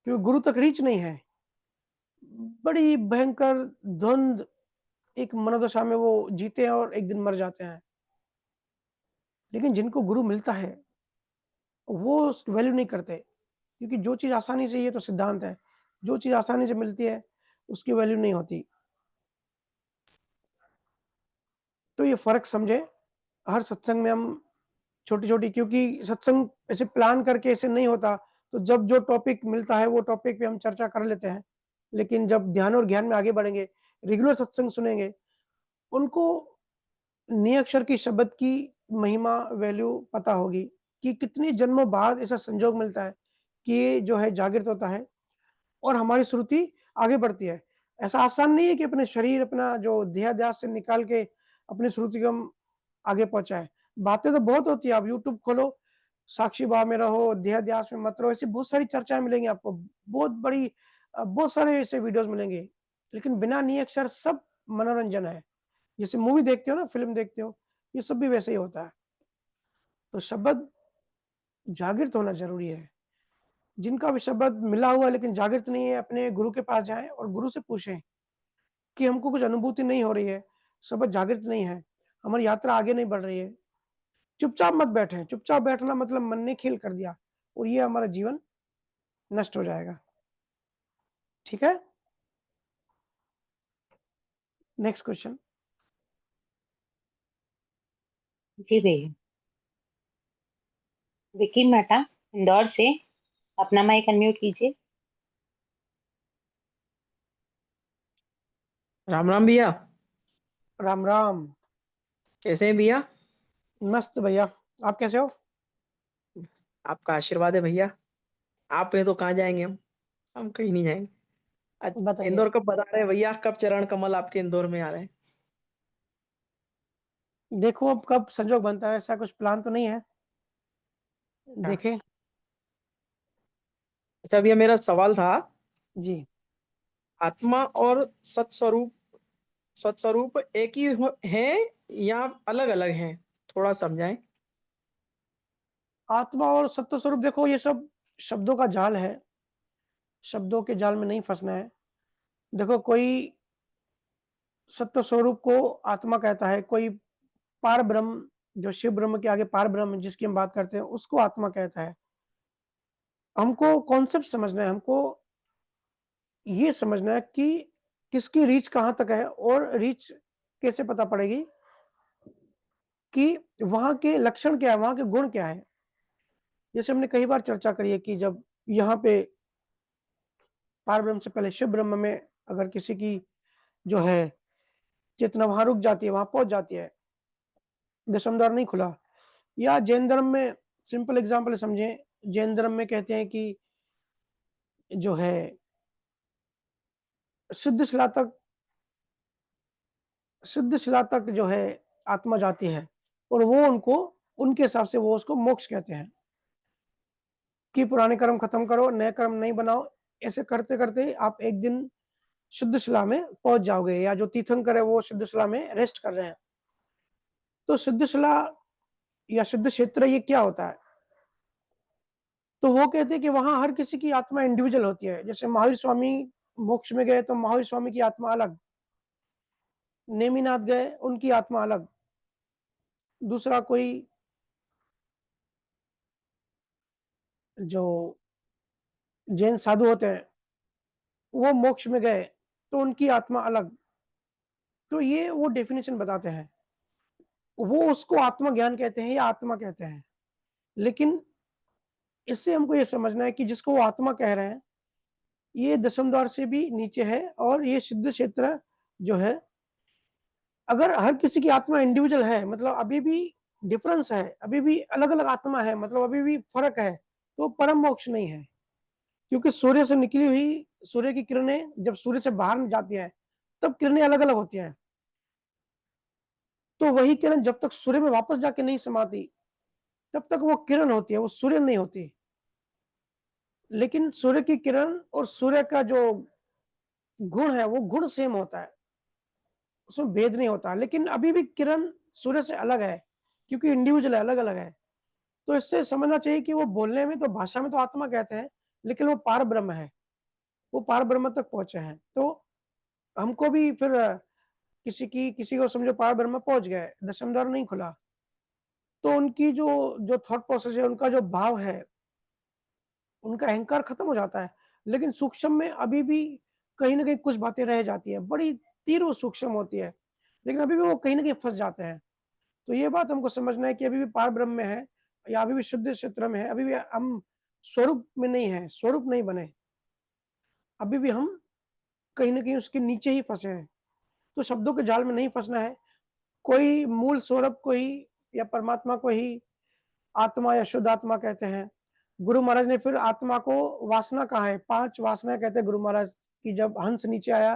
क्योंकि गुरु तक रीच नहीं है। बड़ी भयंकर द्वंद एक मनोदशा में वो जीते हैं और एक दिन मर जाते हैं। लेकिन जिनको गुरु मिलता है, वो उस वैल्यू नहीं करते, क्योंकि जो चीज़ आसानी से, ये तो सिद्धांत है, जो चीज़ आसानी से मिलती है, उसकी वैल्यू नहीं होती। तो ये फ़र्क समझें, हर सत्संग में हम छोटी-छोटी, क्योंकि सत्संग ऐसे प्लान करके ऐसे नहीं होता, तो जब जो टॉपिक मिलता है, वो टॉपिक पे हम चर्चा कर लेते हैं। लेकिन जब ध्यान और ज्ञान में आगे बढ़ेंगे, रेगुलर सत्संग सुनेंगे, उनको नियक्षर की शब्द की महिमा, वैल्यू पता होगी कि कितने जन्मों बाद ऐसा संजोग मिलता है कि ये जो है जागृत होता है और हमारी श्रुति आगे बढ़ती है। ऐसा आसान नहीं है कि अपने शरीर, अपना जो देहाध्यास से निकाल के अपनी श्रुति को हम आगे पहुँचाएँ। बातें तो बहुत होती है, आप यूट्यूब खोलो, साक्षी भाव में रहो, देहाध्यास में मत रहो, ऐसी बहुत सारी चर्चाएँ मिलेंगी आपको। बहुत बड़ी बहुत सारे ऐसे वीडियोज़ मिलेंगे, लेकिन बिना नी अक्षर सब मनोरंजन है। जैसे मूवी देखते हो ना, फ़िल्म देखते हो, ये सब भी वैसे ही होता है। तो शब्द जागृत होना ज़रूरी है। जिनका भी शब्द मिला हुआ है लेकिन जागृत नहीं है, अपने गुरु के पास जाएँ और गुरु से पूछें कि हमको कुछ अनुभूति नहीं हो रही है, शब्द जागृत नहीं है, हमारी यात्रा आगे नहीं बढ़ रही है। चुपचाप मत बैठें, चुपचाप बैठना मतलब मन ने खेल कर दिया और ये हमारा जीवन नष्ट हो जाएगा। ठीक है? Next question. जी भैया। विकी मेहता इंदौर से, अपना माइक अनम्यूट कीजिए। राम राम भैया। राम, राम। कैसे हैं भैया? मस्त भैया, आप कैसे हो? आपका आशीर्वाद है भैया। आप हैं तो कहाँ जाएंगे हम कहीं नहीं जाएंगे। बताइए। इंदौर कब बता रहे हैं भैया? कब चरण कमल आपके इंदौर में आ रहे हैं? देखो अब कब संजोग बनता है, ऐसा कुछ प्लान तो नहीं है। हाँ। देखें। अच्छा भैया, मेरा सवाल था, जी। आत्मा और सत्स्वरूप एक ही है या अलग अलग हैं? थोड़ा समझाएं। आत्मा और सत्व स्वरूप, देखो ये सब शब्दों का जाल है, शब्दों के जाल में नहीं फँसना है। देखो कोई सत्व स्वरूप को आत्मा कहता है, कोई पार ब्रह्म, जो शिव ब्रह्म के आगे पार ब्रह्म जिसकी हम बात करते हैं, उसको आत्मा कहता है। हमको कॉन्सेप्ट समझना है, हमको ये समझना है कि किसकी रीच कहाँ तक है और रीच कैसे पता पड़ेगी कि वहाँ के लक्षण क्या है, वहाँ के गुण क्या है। जैसे हमने कई बार चर्चा करी है कि जब यहाँ पे पार ब्रह्म से पहले शिव ब्रह्म में अगर किसी की जो है चेतना वहाँ रुक जाती है, वहाँ पहुँच जाती है, दशम द्वार नहीं खुला। या जैन धर्म में सिंपल एग्जांपल समझें, जैन धर्म में कहते हैं कि जो है सिद्धशिला तक सिद्धशिला तक जो है आत्मा जाती है और वो उनको उनके हिसाब से वो उसको मोक्ष कहते हैं कि पुराने कर्म खत्म करो, नए कर्म नहीं बनाओ। ऐसे करते-करते आप एक दिन सिद्धशिला में पहुँच जाओगे, या जो तीर्थंकर है वो सिद्धशिला में रेस्ट कर रहे हैं। तो सिद्धशिला या सिद्ध क्षेत्र ये क्या होता है? तो वो कहते हैं कि वहाँ हर किसी की आत्मा इंडिविजुअल होती है। जैसे महावीर स्वामी मोक्ष में गए तो महावीर स्वामी की आत्मा अलग, नेमिनाथ गए उनकी आत्मा अलग, दूसरा कोई जो जैन साधु होते हैं, वो मोक्ष में गए तो उनकी आत्मा अलग। तो ये वो डेफिनेशन बताते हैं। वो उसको आत्मज्ञान कहते हैं या आत्मा कहते हैं। लेकिन इससे हमको ये समझना है कि जिसको वो आत्मा कह रहे हैं, ये दशम द्वार से भी नीचे है और ये सिद्ध क्षेत्र जो है, अगर हर किसी की आत्मा इंडिविजुअल है, मतलब अभी भी डिफरेंस है, अभी भी अलग-अलग आत्मा है, मतलब अभी भी फ़र्क है, तो परम मोक्ष नहीं है। क्योंकि सूर्य से निकली हुई सूर्य की किरणें जब सूर्य से बाहर जाती हैं, तब किरणें अलग-अलग होती हैं। तो वही किरण जब तक सूर्य में वापस जाके नहीं समाती, तब तक वो किरण होती है, वो सूर्य नहीं होती। लेकिन सूर्य की किरण और सूर्य का जो गुण है, वो गुण सेम होता है, उसमें भेद नहीं होता। लेकिन अभी भी किरण सूर्य से अलग है, क्योंकि इंडिविजुअल है, अलग-अलग है। तो इससे समझना चाहिए कि वो बोलने में तो भाषा में तो आत्मा कहते हैं, लेकिन वो पार ब्रह्म है, वो पार ब्रह्म तक पहुँचे हैं। तो हमको भी फिर किसी को समझो पार ब्रह्म पहुँच गए, दशम द्वार नहीं खुला, तो उनकी जो जो थॉट प्रोसेस है, उनका जो भाव है, उनका अहंकार खत्म हो जाता है। लेकिन सूक्ष्म में अभी भी कहीं न कहीं कुछ बातें रह जाती हैं, बड़ी तीव्र सूक्ष्म होती है, लेकिन अभी भी वो कहीं न कहीं फँस जाते हैं। तो ये बात हमको समझना है कि अभी भी पार ब्रह्म में है या अभी भी शुद्ध क्षेत्र में है, अभी भी हम स्वरूप में नहीं है, स्वरूप नहीं बने। अभी भी हम कहीं न कहीं उसके नीचे ही फँसे हैं। तो शब्दों के जाल में नहीं फँसना है। कोई मूल स्वरूप को ही या परमात्मा को ही आत्मा या शुद्ध आत्मा कहते हैं। गुरु महाराज ने फिर आत्मा को वासना कहा है, 5 वासनाएँ कहते हैं गुरु महाराज कि जब हंस नीचे आया,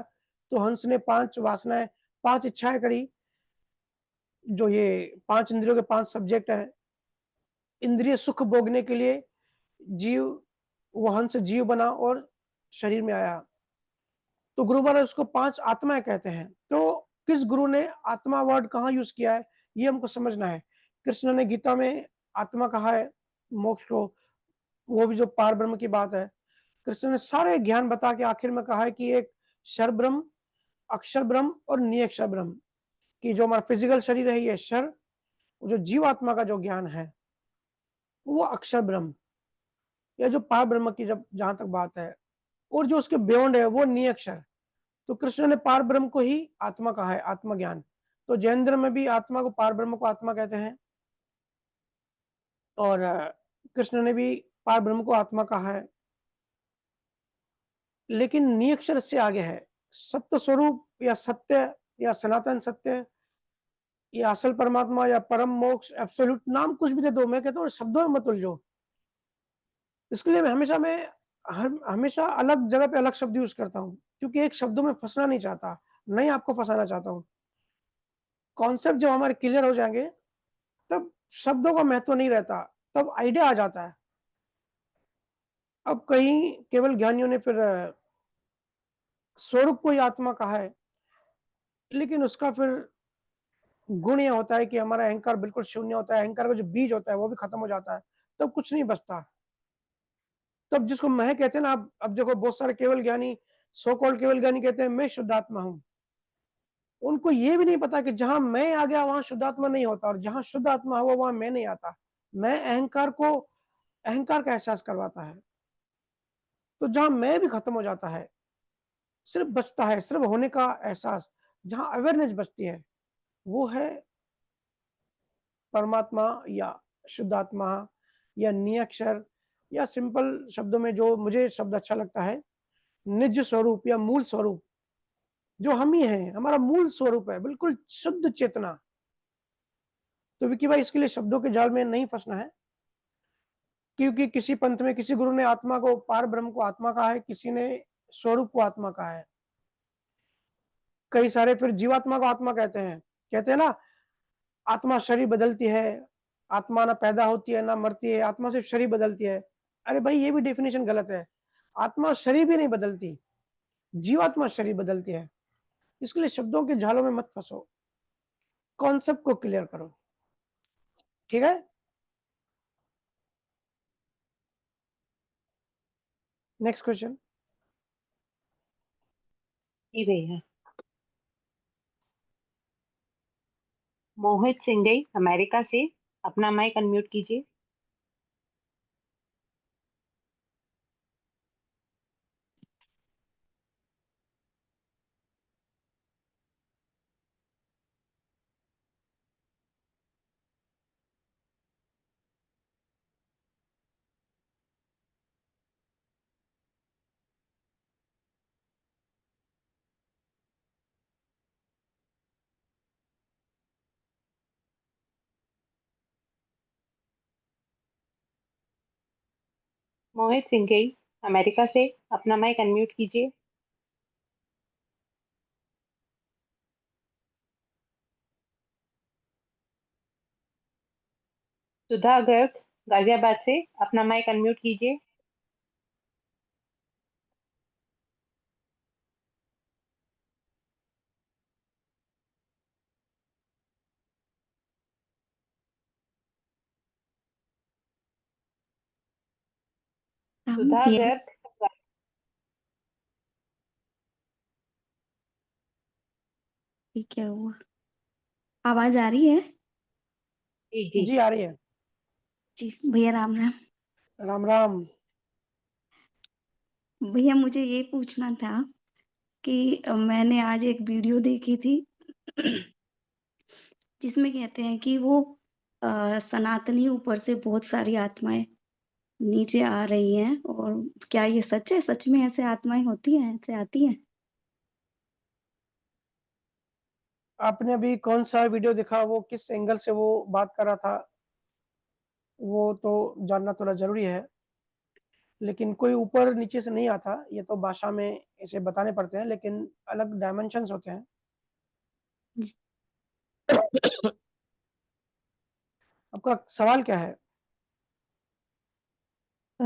तो हंस ने 5 वासनाएँ 5 इच्छाएँ करी जो ये 5 इंद्रियों के 5 सब्जेक्ट हैं, इंद्रिय सुख भोगने के लिए जीव, वो हंस जीव बना और शरीर में आया। तो गुरु महाराज उसको 5 आत्माएँ कहते हैं। तो किस गुरु ने आत्मा वर्ड कहाँ यूज़ किया है, ये हमको समझना है। कृष्ण ने गीता में आत्मा कहा है, मोक्ष को, वो भी जो पार ब्रह्म की बात है। कृष्ण ने सारे ज्ञान बता के आखिर में कहा है कि एक क्षर ब्रह्म, अक्षर ब्रह्म और निरक्षर ब्रह्म, कि जो हमारा फिजिकल शरीर है ये क्षर, जो जीवात्मा का जो ज्ञान है वो अक्षर ब्रह्म, या जो पार ब्रह्म की जब जहां तक बात है, और जो उसके बियॉन्ड है वो निरक्षर। तो कृष्ण ने पार ब्रह्म को ही आत्मा कहा है, आत्मज्ञान। तो जैन धर्म में भी आत्मा को, पार ब्रह्म को आत्मा कहते हैं, और कृष्ण ने भी पार ब्रह्म को आत्मा कहा है। लेकिन निरक्षर से आगे है सत्य स्वरूप, या सत्य, या सनातन सत्य, या असल परमात्मा, या परम मोक्ष, एब्सोल्यूट, नाम कुछ भी दे दो, मैं कहता हूँ शब्दों में मत उलझो। इसके लिए मैं हमेशा अलग जगह पे अलग शब्द यूज करता हूँ, क्योंकि एक शब्दों में फंसना नहीं चाहता, नहीं आपको फंसाना चाहता हूँ। कॉन्सेप्ट जब हमारे क्लियर हो जाएंगे, तब शब्दों का महत्व नहीं रहता, तब आइडिया आ जाता है। अब कहीं केवल ज्ञानियों ने फिर स्वरूप को ही आत्मा कहा है, लेकिन उसका फिर गुण ये होता है कि हमारा अहंकार बिल्कुल शून्य होता है, अहंकार का जो बीज होता है वो भी खत्म हो जाता है, तब कुछ नहीं बचता। तब जिसको मैं कहते हैं ना, अब देखो बहुत सारे केवल ज्ञानी, सो कॉल्ड केवल ज्ञानी कहते हैं मैं शुद्धात्मा हूं। उनको ये भी नहीं पता कि जहां मैं आ गया वहां शुद्धात्मा नहीं होता, और जहां शुद्ध आत्मा हुआ वहां मैं नहीं आता। मैं अहंकार का एहसास करवाता है। तो जहां मैं भी खत्म हो जाता है, सिर्फ बचता है सिर्फ होने का एहसास, जहां अवेयरनेस बचती है, वो है परमात्मा, या शुद्धात्मा, या नियक्षर, या सिंपल शब्दों में जो मुझे शब्द अच्छा लगता है, निज स्वरूप या मूल स्वरूप, जो हम ही हैं, हमारा मूल स्वरूप है, बिल्कुल शुद्ध चेतना। तो विकी भाई, इसके लिए शब्दों के जाल में नहीं फंसना है, क्योंकि किसी पंथ में किसी गुरु ने आत्मा को, पार ब्रह्म को आत्मा कहा है, किसी ने स्वरूप को आत्मा कहा है। कई सारे फिर जीवात्मा को आत्मा कहते हैं ना, आत्मा शरीर बदलती है, आत्मा ना पैदा होती है ना मरती है, आत्मा सिर्फ शरीर बदलती है। अरे भाई, ये भी डेफिनेशन गलत है। आत्मा शरीर भी नहीं बदलती, जीवात्मा शरीर बदलती है। इसके लिए शब्दों के झालों में मत फंसो, कॉन्सेप्ट को क्लियर करो, ठीक है। Next question. जी भैया। मोहित सिंघई अमेरिका से, अपना माइक अनम्यूट कीजिए। मोहित सिंघई अमेरिका से, अपना माइक अनम्यूट कीजिए। सुधा गर्ग गाजियाबाद से, अपना माइक अनम्यूट कीजिए। रामू सुधा भैया, गर्ग। ये क्या हुआ? आवाज आ रही है? जी जी। जी आ रही है। जी भैया, राम राम। राम राम। भैया, मुझे ये पूछना था कि मैंने आज एक वीडियो देखी थी जिसमें कहते हैं कि वो सनातनी ऊपर से बहुत सारी आत्माएं नीचे आ रही हैं, और क्या ये सच है? सच में ऐसे आत्माएं होती हैं, ऐसे आती हैं? आपने अभी कौन सा वीडियो देखा, वो किस एंगल से वो बात कर रहा था, वो तो जानना थोड़ा जरूरी है। लेकिन कोई ऊपर नीचे से नहीं आता, ये तो भाषा में इसे बताने पड़ते हैं, लेकिन अलग डायमेंशंस होते हैं। जी। आपका सवाल क्या है? अ,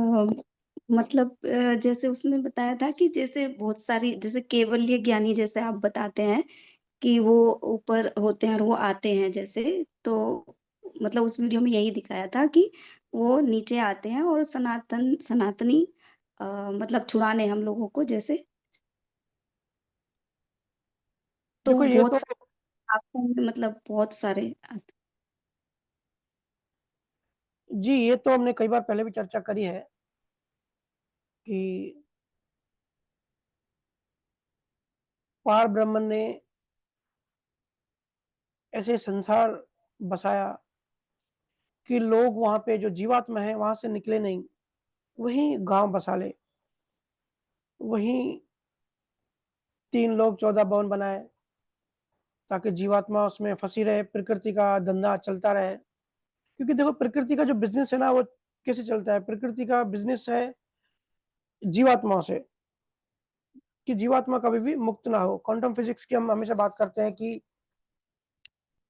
मतलब जैसे उसमें बताया था कि जैसे बहुत सारी जैसे केवल्य ज्ञानी जैसे आप बताते हैं कि वो ऊपर होते हैं और वो आते हैं जैसे, तो मतलब उस वीडियो में यही दिखाया था कि वो नीचे आते हैं और सनातनी मतलब छुड़ाने हम लोगों को जैसे, तो देखो ये बहुत तो सारे शास्त्रों में मतलब बहुत सारे जी, ये तो हमने कई बार पहले भी चर्चा करी है कि पार ब्रह्मन ने ऐसे संसार बसाया कि लोग वहाँ पे जो जीवात्मा है वहाँ से निकले नहीं, वहीं गाँव बसा ले, वहीं 3 लोग 14 भवन बनाए ताकि जीवात्मा उसमें फँसी रहे, प्रकृति का धंधा चलता रहे। क्योंकि देखो प्रकृति का जो बिज़नेस है ना वो कैसे चलता है? प्रकृति का बिज़नेस है जीवात्माओं से, कि जीवात्मा कभी भी मुक्त ना हो। क्वांटम फिज़िक्स की हम हमेशा बात करते हैं कि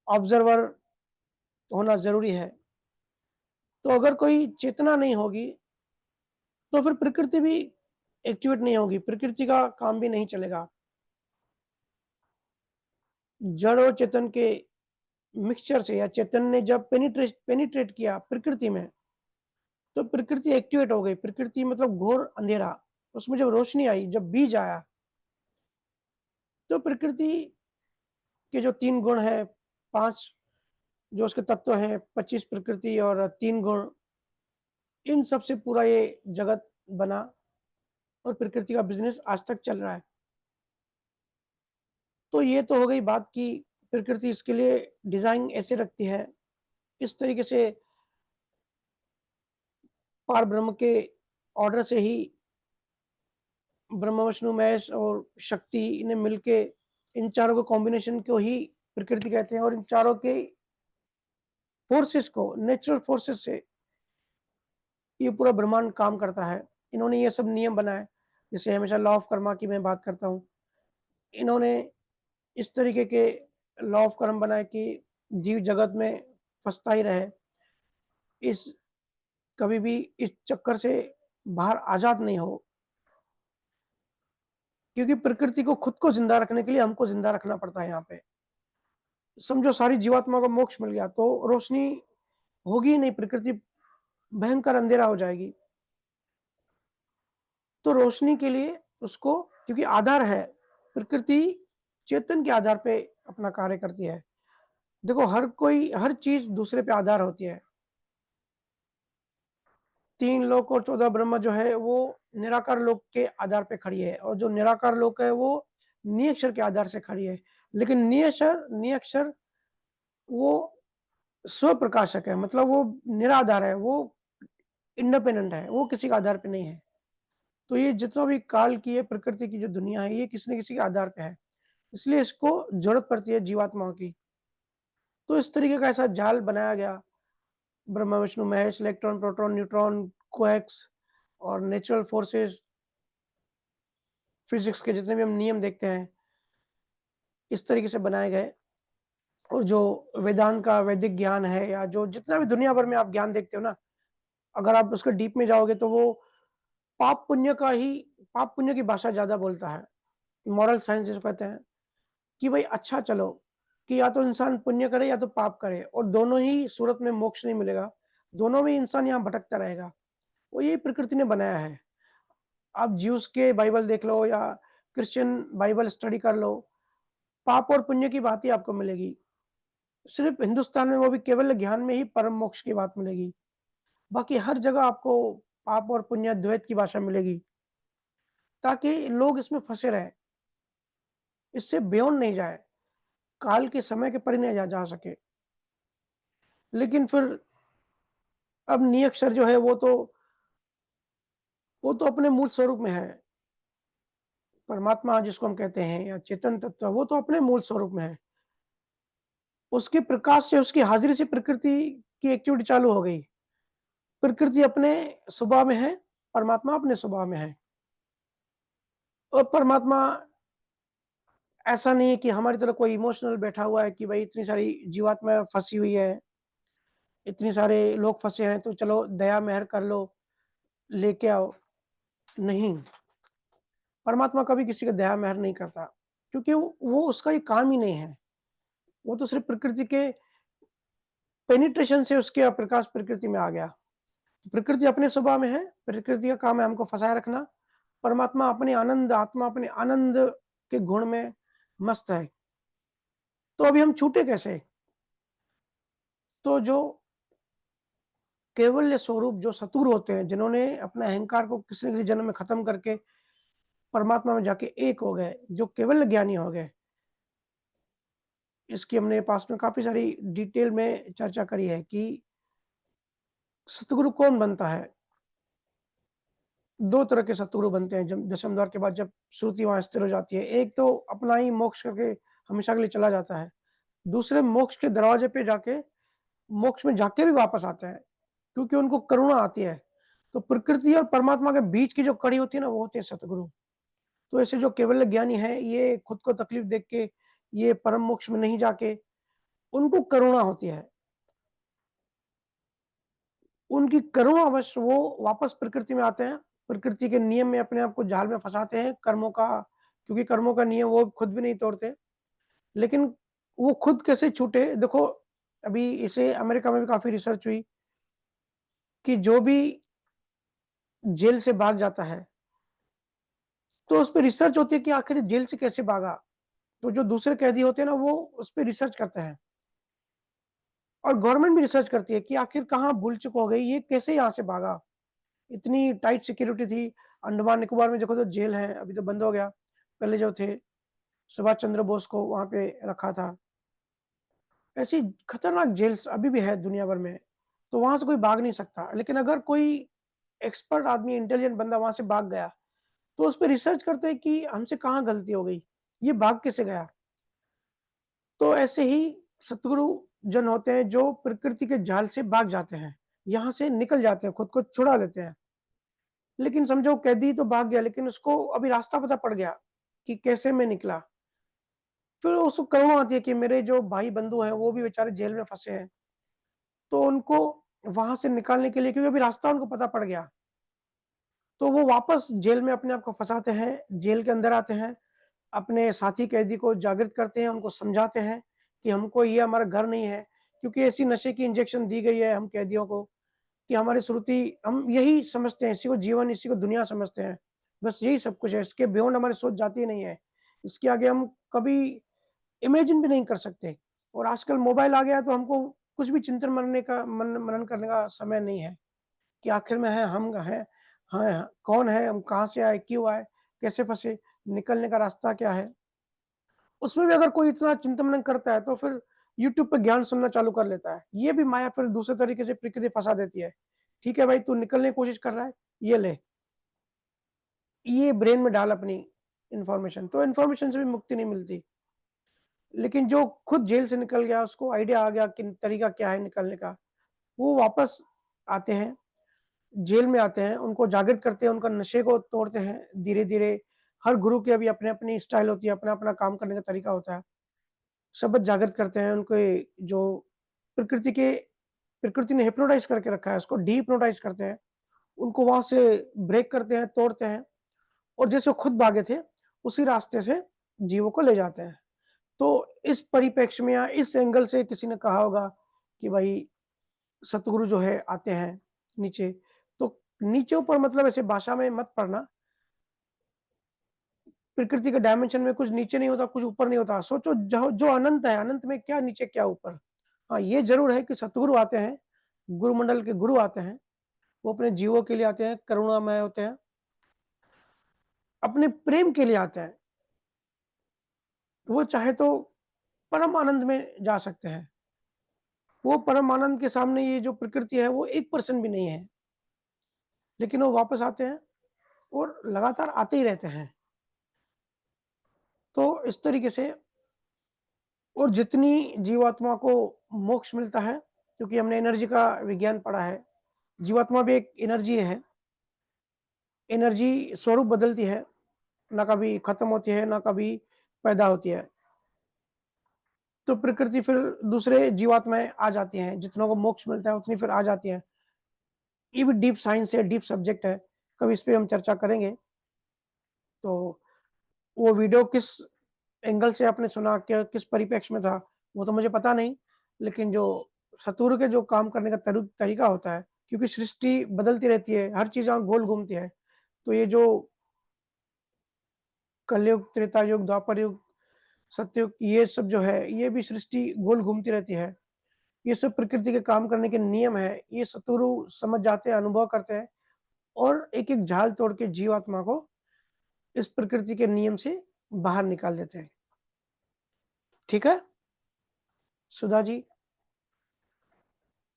ऑब्ज़र्वर होना ज़रूरी है। तो अगर कोई चेतना नहीं होगी, तो फिर प्रकृति भी एक्टिवेट नहीं होगी, प्रकृति का काम भी नहीं चलेगा। जड़ और चेतन के मिक्सचर से या चेतन ने जब पेनिट्रेट किया प्रकृति में, तो प्रकृति एक्टिवेट हो गई। प्रकृति मतलब घोर अंधेरा, उसमें जब रोशनी आई, जब बीज आया, तो प्रकृति के जो 3 गुण हैं, 5 जो उसके तत्व हैं, 25 प्रकृति और 3 गुण, इन सब से पूरा ये जगत बना और प्रकृति का बिज़नेस आज तक चल रहा है। तो ये तो हो गई बात कि प्रकृति इसके लिए डिज़ाइन ऐसे रखती है, इस तरीके से पार ब्रह्म के ऑर्डर से ही ब्रह्मा, विष्णु, महेश और शक्ति इन्हें मिलके इन चारों को कॉम्बिनेशन को ही प्रकृति कहते हैं और इन चारों के फोर्सेस को, नेचुरल फोर्सेस से ये पूरा ब्रह्मांड काम करता है। इन्होंने ये सब नियम बनाए, जैसे हमेशा लॉ ऑफ कर्मा की मैं बात करता हूँ। इन्होंने इस तरीके के लॉ ऑफ कर्म बनाए कि जीव जगत में फँसता ही रहे, इस कभी भी इस चक्कर से बाहर आज़ाद नहीं हो। क्योंकि प्रकृति को खुद को ज़िंदा रखने के लिए हमको ज़िंदा रखना पड़ता है यहाँ पे। समझो सारी जीवात्मा को मोक्ष मिल गया तो रोशनी होगी ही नहीं, प्रकृति भयंकर अंधेरा हो जाएगी। तो रोशनी के लिए उसको, क्योंकि आधार है, प्रकृति चेतन के आधार पे अपना कार्य करती है। देखो हर चीज़ दूसरे पे आधार होती है। 3 लोक और 14 ब्रह्म जो है वो निराकार लोक के आधार पे खड़ी है और जो निराकार लोक है वो निअक्षर के आधार से खड़ी है। लेकिन निअक्षर वो स्वप्रकाशक है, मतलब वो निराधार है, वो इंडिपेंडेंट है, वो किसी के आधार पे नहीं है। तो ये जितना भी काल की है, प्रकृति की जो दुनिया है, ये किसी न किसी के आधार पे है। इसलिए इसको ज़रूरत पड़ती है जीवात्माओं की। तो इस तरीके का ऐसा जाल बनाया गया, Brahma, Vishnu, Mahesh, electron, proton, neutron, quarks और नेचुरल फोर्सेस, फिज़िक्स के जितने भी हम नियम देखते हैं, इस तरीके से बनाए गए। और जो वेदांत का वैदिक ज्ञान है या जो जितना भी दुनिया भर में आप ज्ञान देखते हो ना, अगर आप उसके डीप में जाओगे तो वो पाप पुण्य की भाषा ज़्यादा बोलता है। मॉरल साइंस जिसको कहते हैं कि भाई अच्छा चलो, कि या तो इंसान पुण्य करे या तो पाप करे और दोनों ही सूरत में मोक्ष नहीं मिलेगा, दोनों में इंसान यहाँ भटकता रहेगा। वो यही प्रकृति ने बनाया है। आप ज्यूस के बाइबल देख लो या क्रिश्चियन बाइबल स्टडी कर लो, पाप और पुण्य की बात ही आपको मिलेगी। सिर्फ हिंदुस्तान में वो भी केवल ज्ञान में ही परम मोक्ष की बात मिलेगी। बाकी हर जगह आपको पाप और पुण्य द्वैत की भाषा मिलेगी, ताकि लोग इसमें फँसे रहें, इससे बियॉन्ड नहीं जाए, काल के समय के परे नहीं जा सके। लेकिन फिर अब निअक्षर जो है वो तो अपने मूल स्वरूप में है। परमात्मा जिसको हम कहते हैं या चेतन तत्व, वो तो अपने मूल स्वरूप में है। उसके प्रकाश से, उसकी हाज़िरी से प्रकृति की एक्टिविटी चालू हो गई। प्रकृति अपने स्वभाव में है, परमात्मा अपने स्वभाव में है। और परमात्मा ऐसा नहीं है कि हमारी तरह कोई इमोशनल बैठा हुआ है कि भाई इतनी सारी जीवात्मा फँसी हुई है, इतने सारे लोग फँसे हैं तो चलो दया मेहर कर लो, लेके आओ। नहीं, परमात्मा कभी किसी का दया मेहर नहीं करता, क्योंकि वो उसका ये काम ही नहीं है। वो तो सिर्फ़ प्रकृति के पेनिट्रेशन से उसके प्रकाश प्रकृति में आ गया। प्रकृति अपने स्वभाव में है, प्रकृति का काम है हमको फँसाए रखना। परमात्मा अपने आनंद आत्मा अपने आनंद के गुण में मस्त है। तो अभी हम छूटे कैसे? तो जो कैवल्य स्वरूप जो सतुर होते हैं, जिन्होंने अपने अहंकार को किसी न किसी जन्म में खत्म करके परमात्मा में जाके एक हो गए, जो केवल ज्ञानी हो गए। इसकी हमने पास में काफ़ी सारी डिटेल में चर्चा करी है कि सतगुरु कौन बनता है? 2 तरह के सतगुरु बनते हैं जब दशम द्वार के बाद जब श्रुति वहाँ स्थिर हो जाती है। एक तो अपना ही मोक्ष करके हमेशा के लिए चला जाता है। दूसरे मोक्ष के दरवाजे पे जाके मोक्ष में जाके भी वापस आते हैं, क्योंकि उनको करुणा आती है। तो प्रकृति और परमात्मा के बीच की जो कड़ी होती है ना, वो होते हैं सतगुरु। तो ऐसे जो केवल ज्ञानी हैं, ये खुद को तकलीफ देख के ये परम मोक्ष में नहीं जाके उनको करुणा होती है। उनकी करुणावश वो वापस प्रकृति में आते हैं, प्रकृति के नियम में अपने आप को जाल में फँसाते हैं कर्मों का, क्योंकि कर्मों का नियम वो खुद भी नहीं तोड़ते। लेकिन वो खुद कैसे छूटे? देखो, अभी इसे अमेरिका में भी काफ़ी रिसर्च हुई कि जो भी जेल से भाग जाता है, तो उस पे रिसर्च होती है कि आखिर जेल से कैसे भागा? तो जो दूसरे कैदी होते हैं ना, वो उस पे रिसर्च करते हैं। और गवर्नमेंट भी रिसर्च करती है कि आखिर कहाँ भूल-चूक हो गई, ये कैसे यहाँ से भागा? इतनी टाइट सिक्योरिटी थी। अंडमान निकोबार में देखो तो जेल है, अभी तो बंद हो गया। पहले जो थे, सुभाष चंद्र बोस को वहाँ पे रखा था। ऐसी खतरनाक जेल्स अभी भी है दुनिया भर में, तो वहाँ से कोई भाग नहीं सकता। लेकिन अगर कोई एक्सपर्ट आदमी, इंटेलिजेंट बंदा वहाँ से भाग गया, तो उस पे रिसर्च करते हैं कि हमसे कहाँ गलती हो गई, ये भाग कैसे गया? तो ऐसे ही सतगुरु जन होते हैं जो प्रकृति के जाल से भाग जाते हैं, यहाँ से निकल जाते हैं, खुद को छुड़ा लेते हैं। लेकिन समझो कैदी तो भाग गया, लेकिन उसको अभी रास्ता पता पड़ गया कि कैसे मैं निकला। फिर उसको करुणा आती है कि मेरे जो भाई बंधु हैं, वो भी बेचारे जेल में फँसे हैं। तो उनको वहाँ से निकालने के लिए, क्योंकि अभी रास्ता उनको पता पड़ गया, तो वो वापस जेल में अपने आप को फँसाते हैं, जेल के अंदर आते हैं, अपने साथी कैदी को जागृत करते हैं, उनको समझाते हैं कि हमको ये हमारा घर नहीं है, क्योंकि ऐसी नशे की इंजेक्शन दी गई है हम कैदियों को कि हमारी श्रुति, हम यही समझते हैं, इसी को जीवन, इसी को दुनिया समझते हैं। बस यही सब कुछ है, इसके बियॉन्ड हमारी सोच जाती ही नहीं है। इसके आगे हम कभी इमेजिन भी नहीं कर सकते। और आजकल मोबाइल आ गया है तो हमको कुछ भी चिंतन मनन करने का समय नहीं है कि आखिर में है हम हैं, हाँ, कौन है, हम कहाँ से आए, क्यों आए, कैसे फँसे, निकलने का रास्ता क्या है? उसमें भी अगर कोई इतना चिंतन मनन करता है तो फिर यूट्यूब पे ज्ञान सुनना चालू कर लेता है। ये भी माया फिर दूसरे तरीके से प्रकृति फँसा देती है। ठीक है भाई, तू निकलने की कोशिश कर रहा है, ये ले, ये ब्रेन में डाल अपनी इन्फॉर्मेशन, तो इन्फॉर्मेशन से भी मुक्ति नहीं मिलती। लेकिन जो खुद जेल से निकल गया, उसको आइडिया आ गया कि तरीका क्या है निकलने का, वो वापस आते हैं, जेल में आते हैं, उनको जागृत करते हैं, उनका नशे को तोड़ते हैं धीरे-धीरे। हर गुरु की अभी अपनी-अपनी स्टाइल होती है, अपना-अपना काम करने का तरीका होता है। शब्द जागृत करते हैं, उनके जो प्रकृति के प्रकृति ने हिप्नोटाइज़ करके रखा है, उसको डी-हिप्नोटाइज़ करते हैं, उनको वहाँ से ब्रेक करते हैं, तोड़ते हैं और जैसे वो खुद भागे थे, उसी रास्ते से जीवों को ले जाते हैं। तो इस परिप्रेक्ष्य में या इस एंगल से किसी ने कहा होगा कि भाई सतगुरु जो है आते हैं नीचे, तो नीचे ऊपर मतलब ऐसे भाषा में मत पढ़ना। प्रकृति के डायमेंशन में कुछ नीचे नहीं होता, कुछ ऊपर नहीं होता। सोचो जो जो अनंत है, अनंत में क्या नीचे क्या ऊपर। हाँ, ये ज़रूर है कि सतगुरु आते हैं, गुरुमंडल के गुरु आते हैं, वो अपने जीवों के लिए आते हैं, करुणामय होते हैं, अपने प्रेम के लिए आते हैं। वो चाहे तो परम आनंद में जा सकते हैं। वो परम आनंद के सामने ये जो प्रकृति है वो 1% भी नहीं है। लेकिन वो वापस आते हैं और लगातार आते ही रहते हैं। तो इस तरीके से और जितनी जीवात्मा को मोक्ष मिलता है, क्योंकि हमने एनर्जी का विज्ञान पढ़ा है, जीवात्मा भी एक एनर्जी है। एनर्जी स्वरूप बदलती है, ना कभी खत्म होती है, ना कभी पैदा होती है। तो प्रकृति फिर दूसरे जीवात्माएँ आ जाती हैं, जितनों को मोक्ष मिलता है उतनी फिर आ जाती हैं। ये भी डीप साइंस है, डीप सब्जेक्ट है, कभी इस पे हम चर्चा करेंगे। तो वो वीडियो किस एंगल से आपने सुना, क्या किस परिप्रेक्ष्य में था, वो तो मुझे पता नहीं, लेकिन जो सतुर के जो काम करने का तरीका होता है, क्योंकि सृष्टि बदलती रहती है, हर चीज़ यहाँ गोल घूमती है, तो ये जो कलयुग, त्रेता युग, द्वापर युग, सतयुग, ये सब जो है, ये भी सृष्टि गोल घूमती रहती है। ये सब प्रकृति के काम करने के नियम हैं, ये सतुरु समझ जाते हैं, अनुभव करते हैं और एक-एक झाल तोड़ के जीवात्मा को इस प्रकृति के नियम से बाहर निकाल देते हैं। ठीक है? सुधा जी?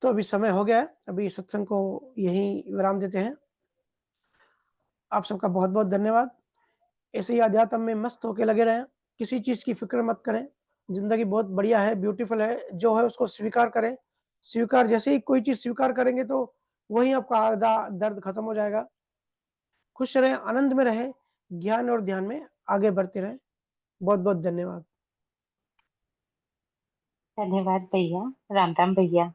तो अभी समय हो गया है, अभी सत्संग को यहीं विराम देते हैं। आप सबका बहुत-बहुत धन्यवाद। ऐसे ही अध्यात्म में मस्त होके लगे रहें, किसी चीज़ की फ़िक्र मत करें। ज़िंदगी बहुत बढ़िया है, ब्यूटीफुल है, जो है उसको स्वीकार करें। स्वीकार जैसे ही कोई चीज़ स्वीकार करेंगे तो वहीं आपका आधा दर्द खत्म हो जाएगा। खुश रहें, आनंद में रहें, ज्ञान और ध्यान में आगे बढ़ते रहें। बहुत-बहुत धन्यवाद। धन्यवाद भैया। राम राम भैया।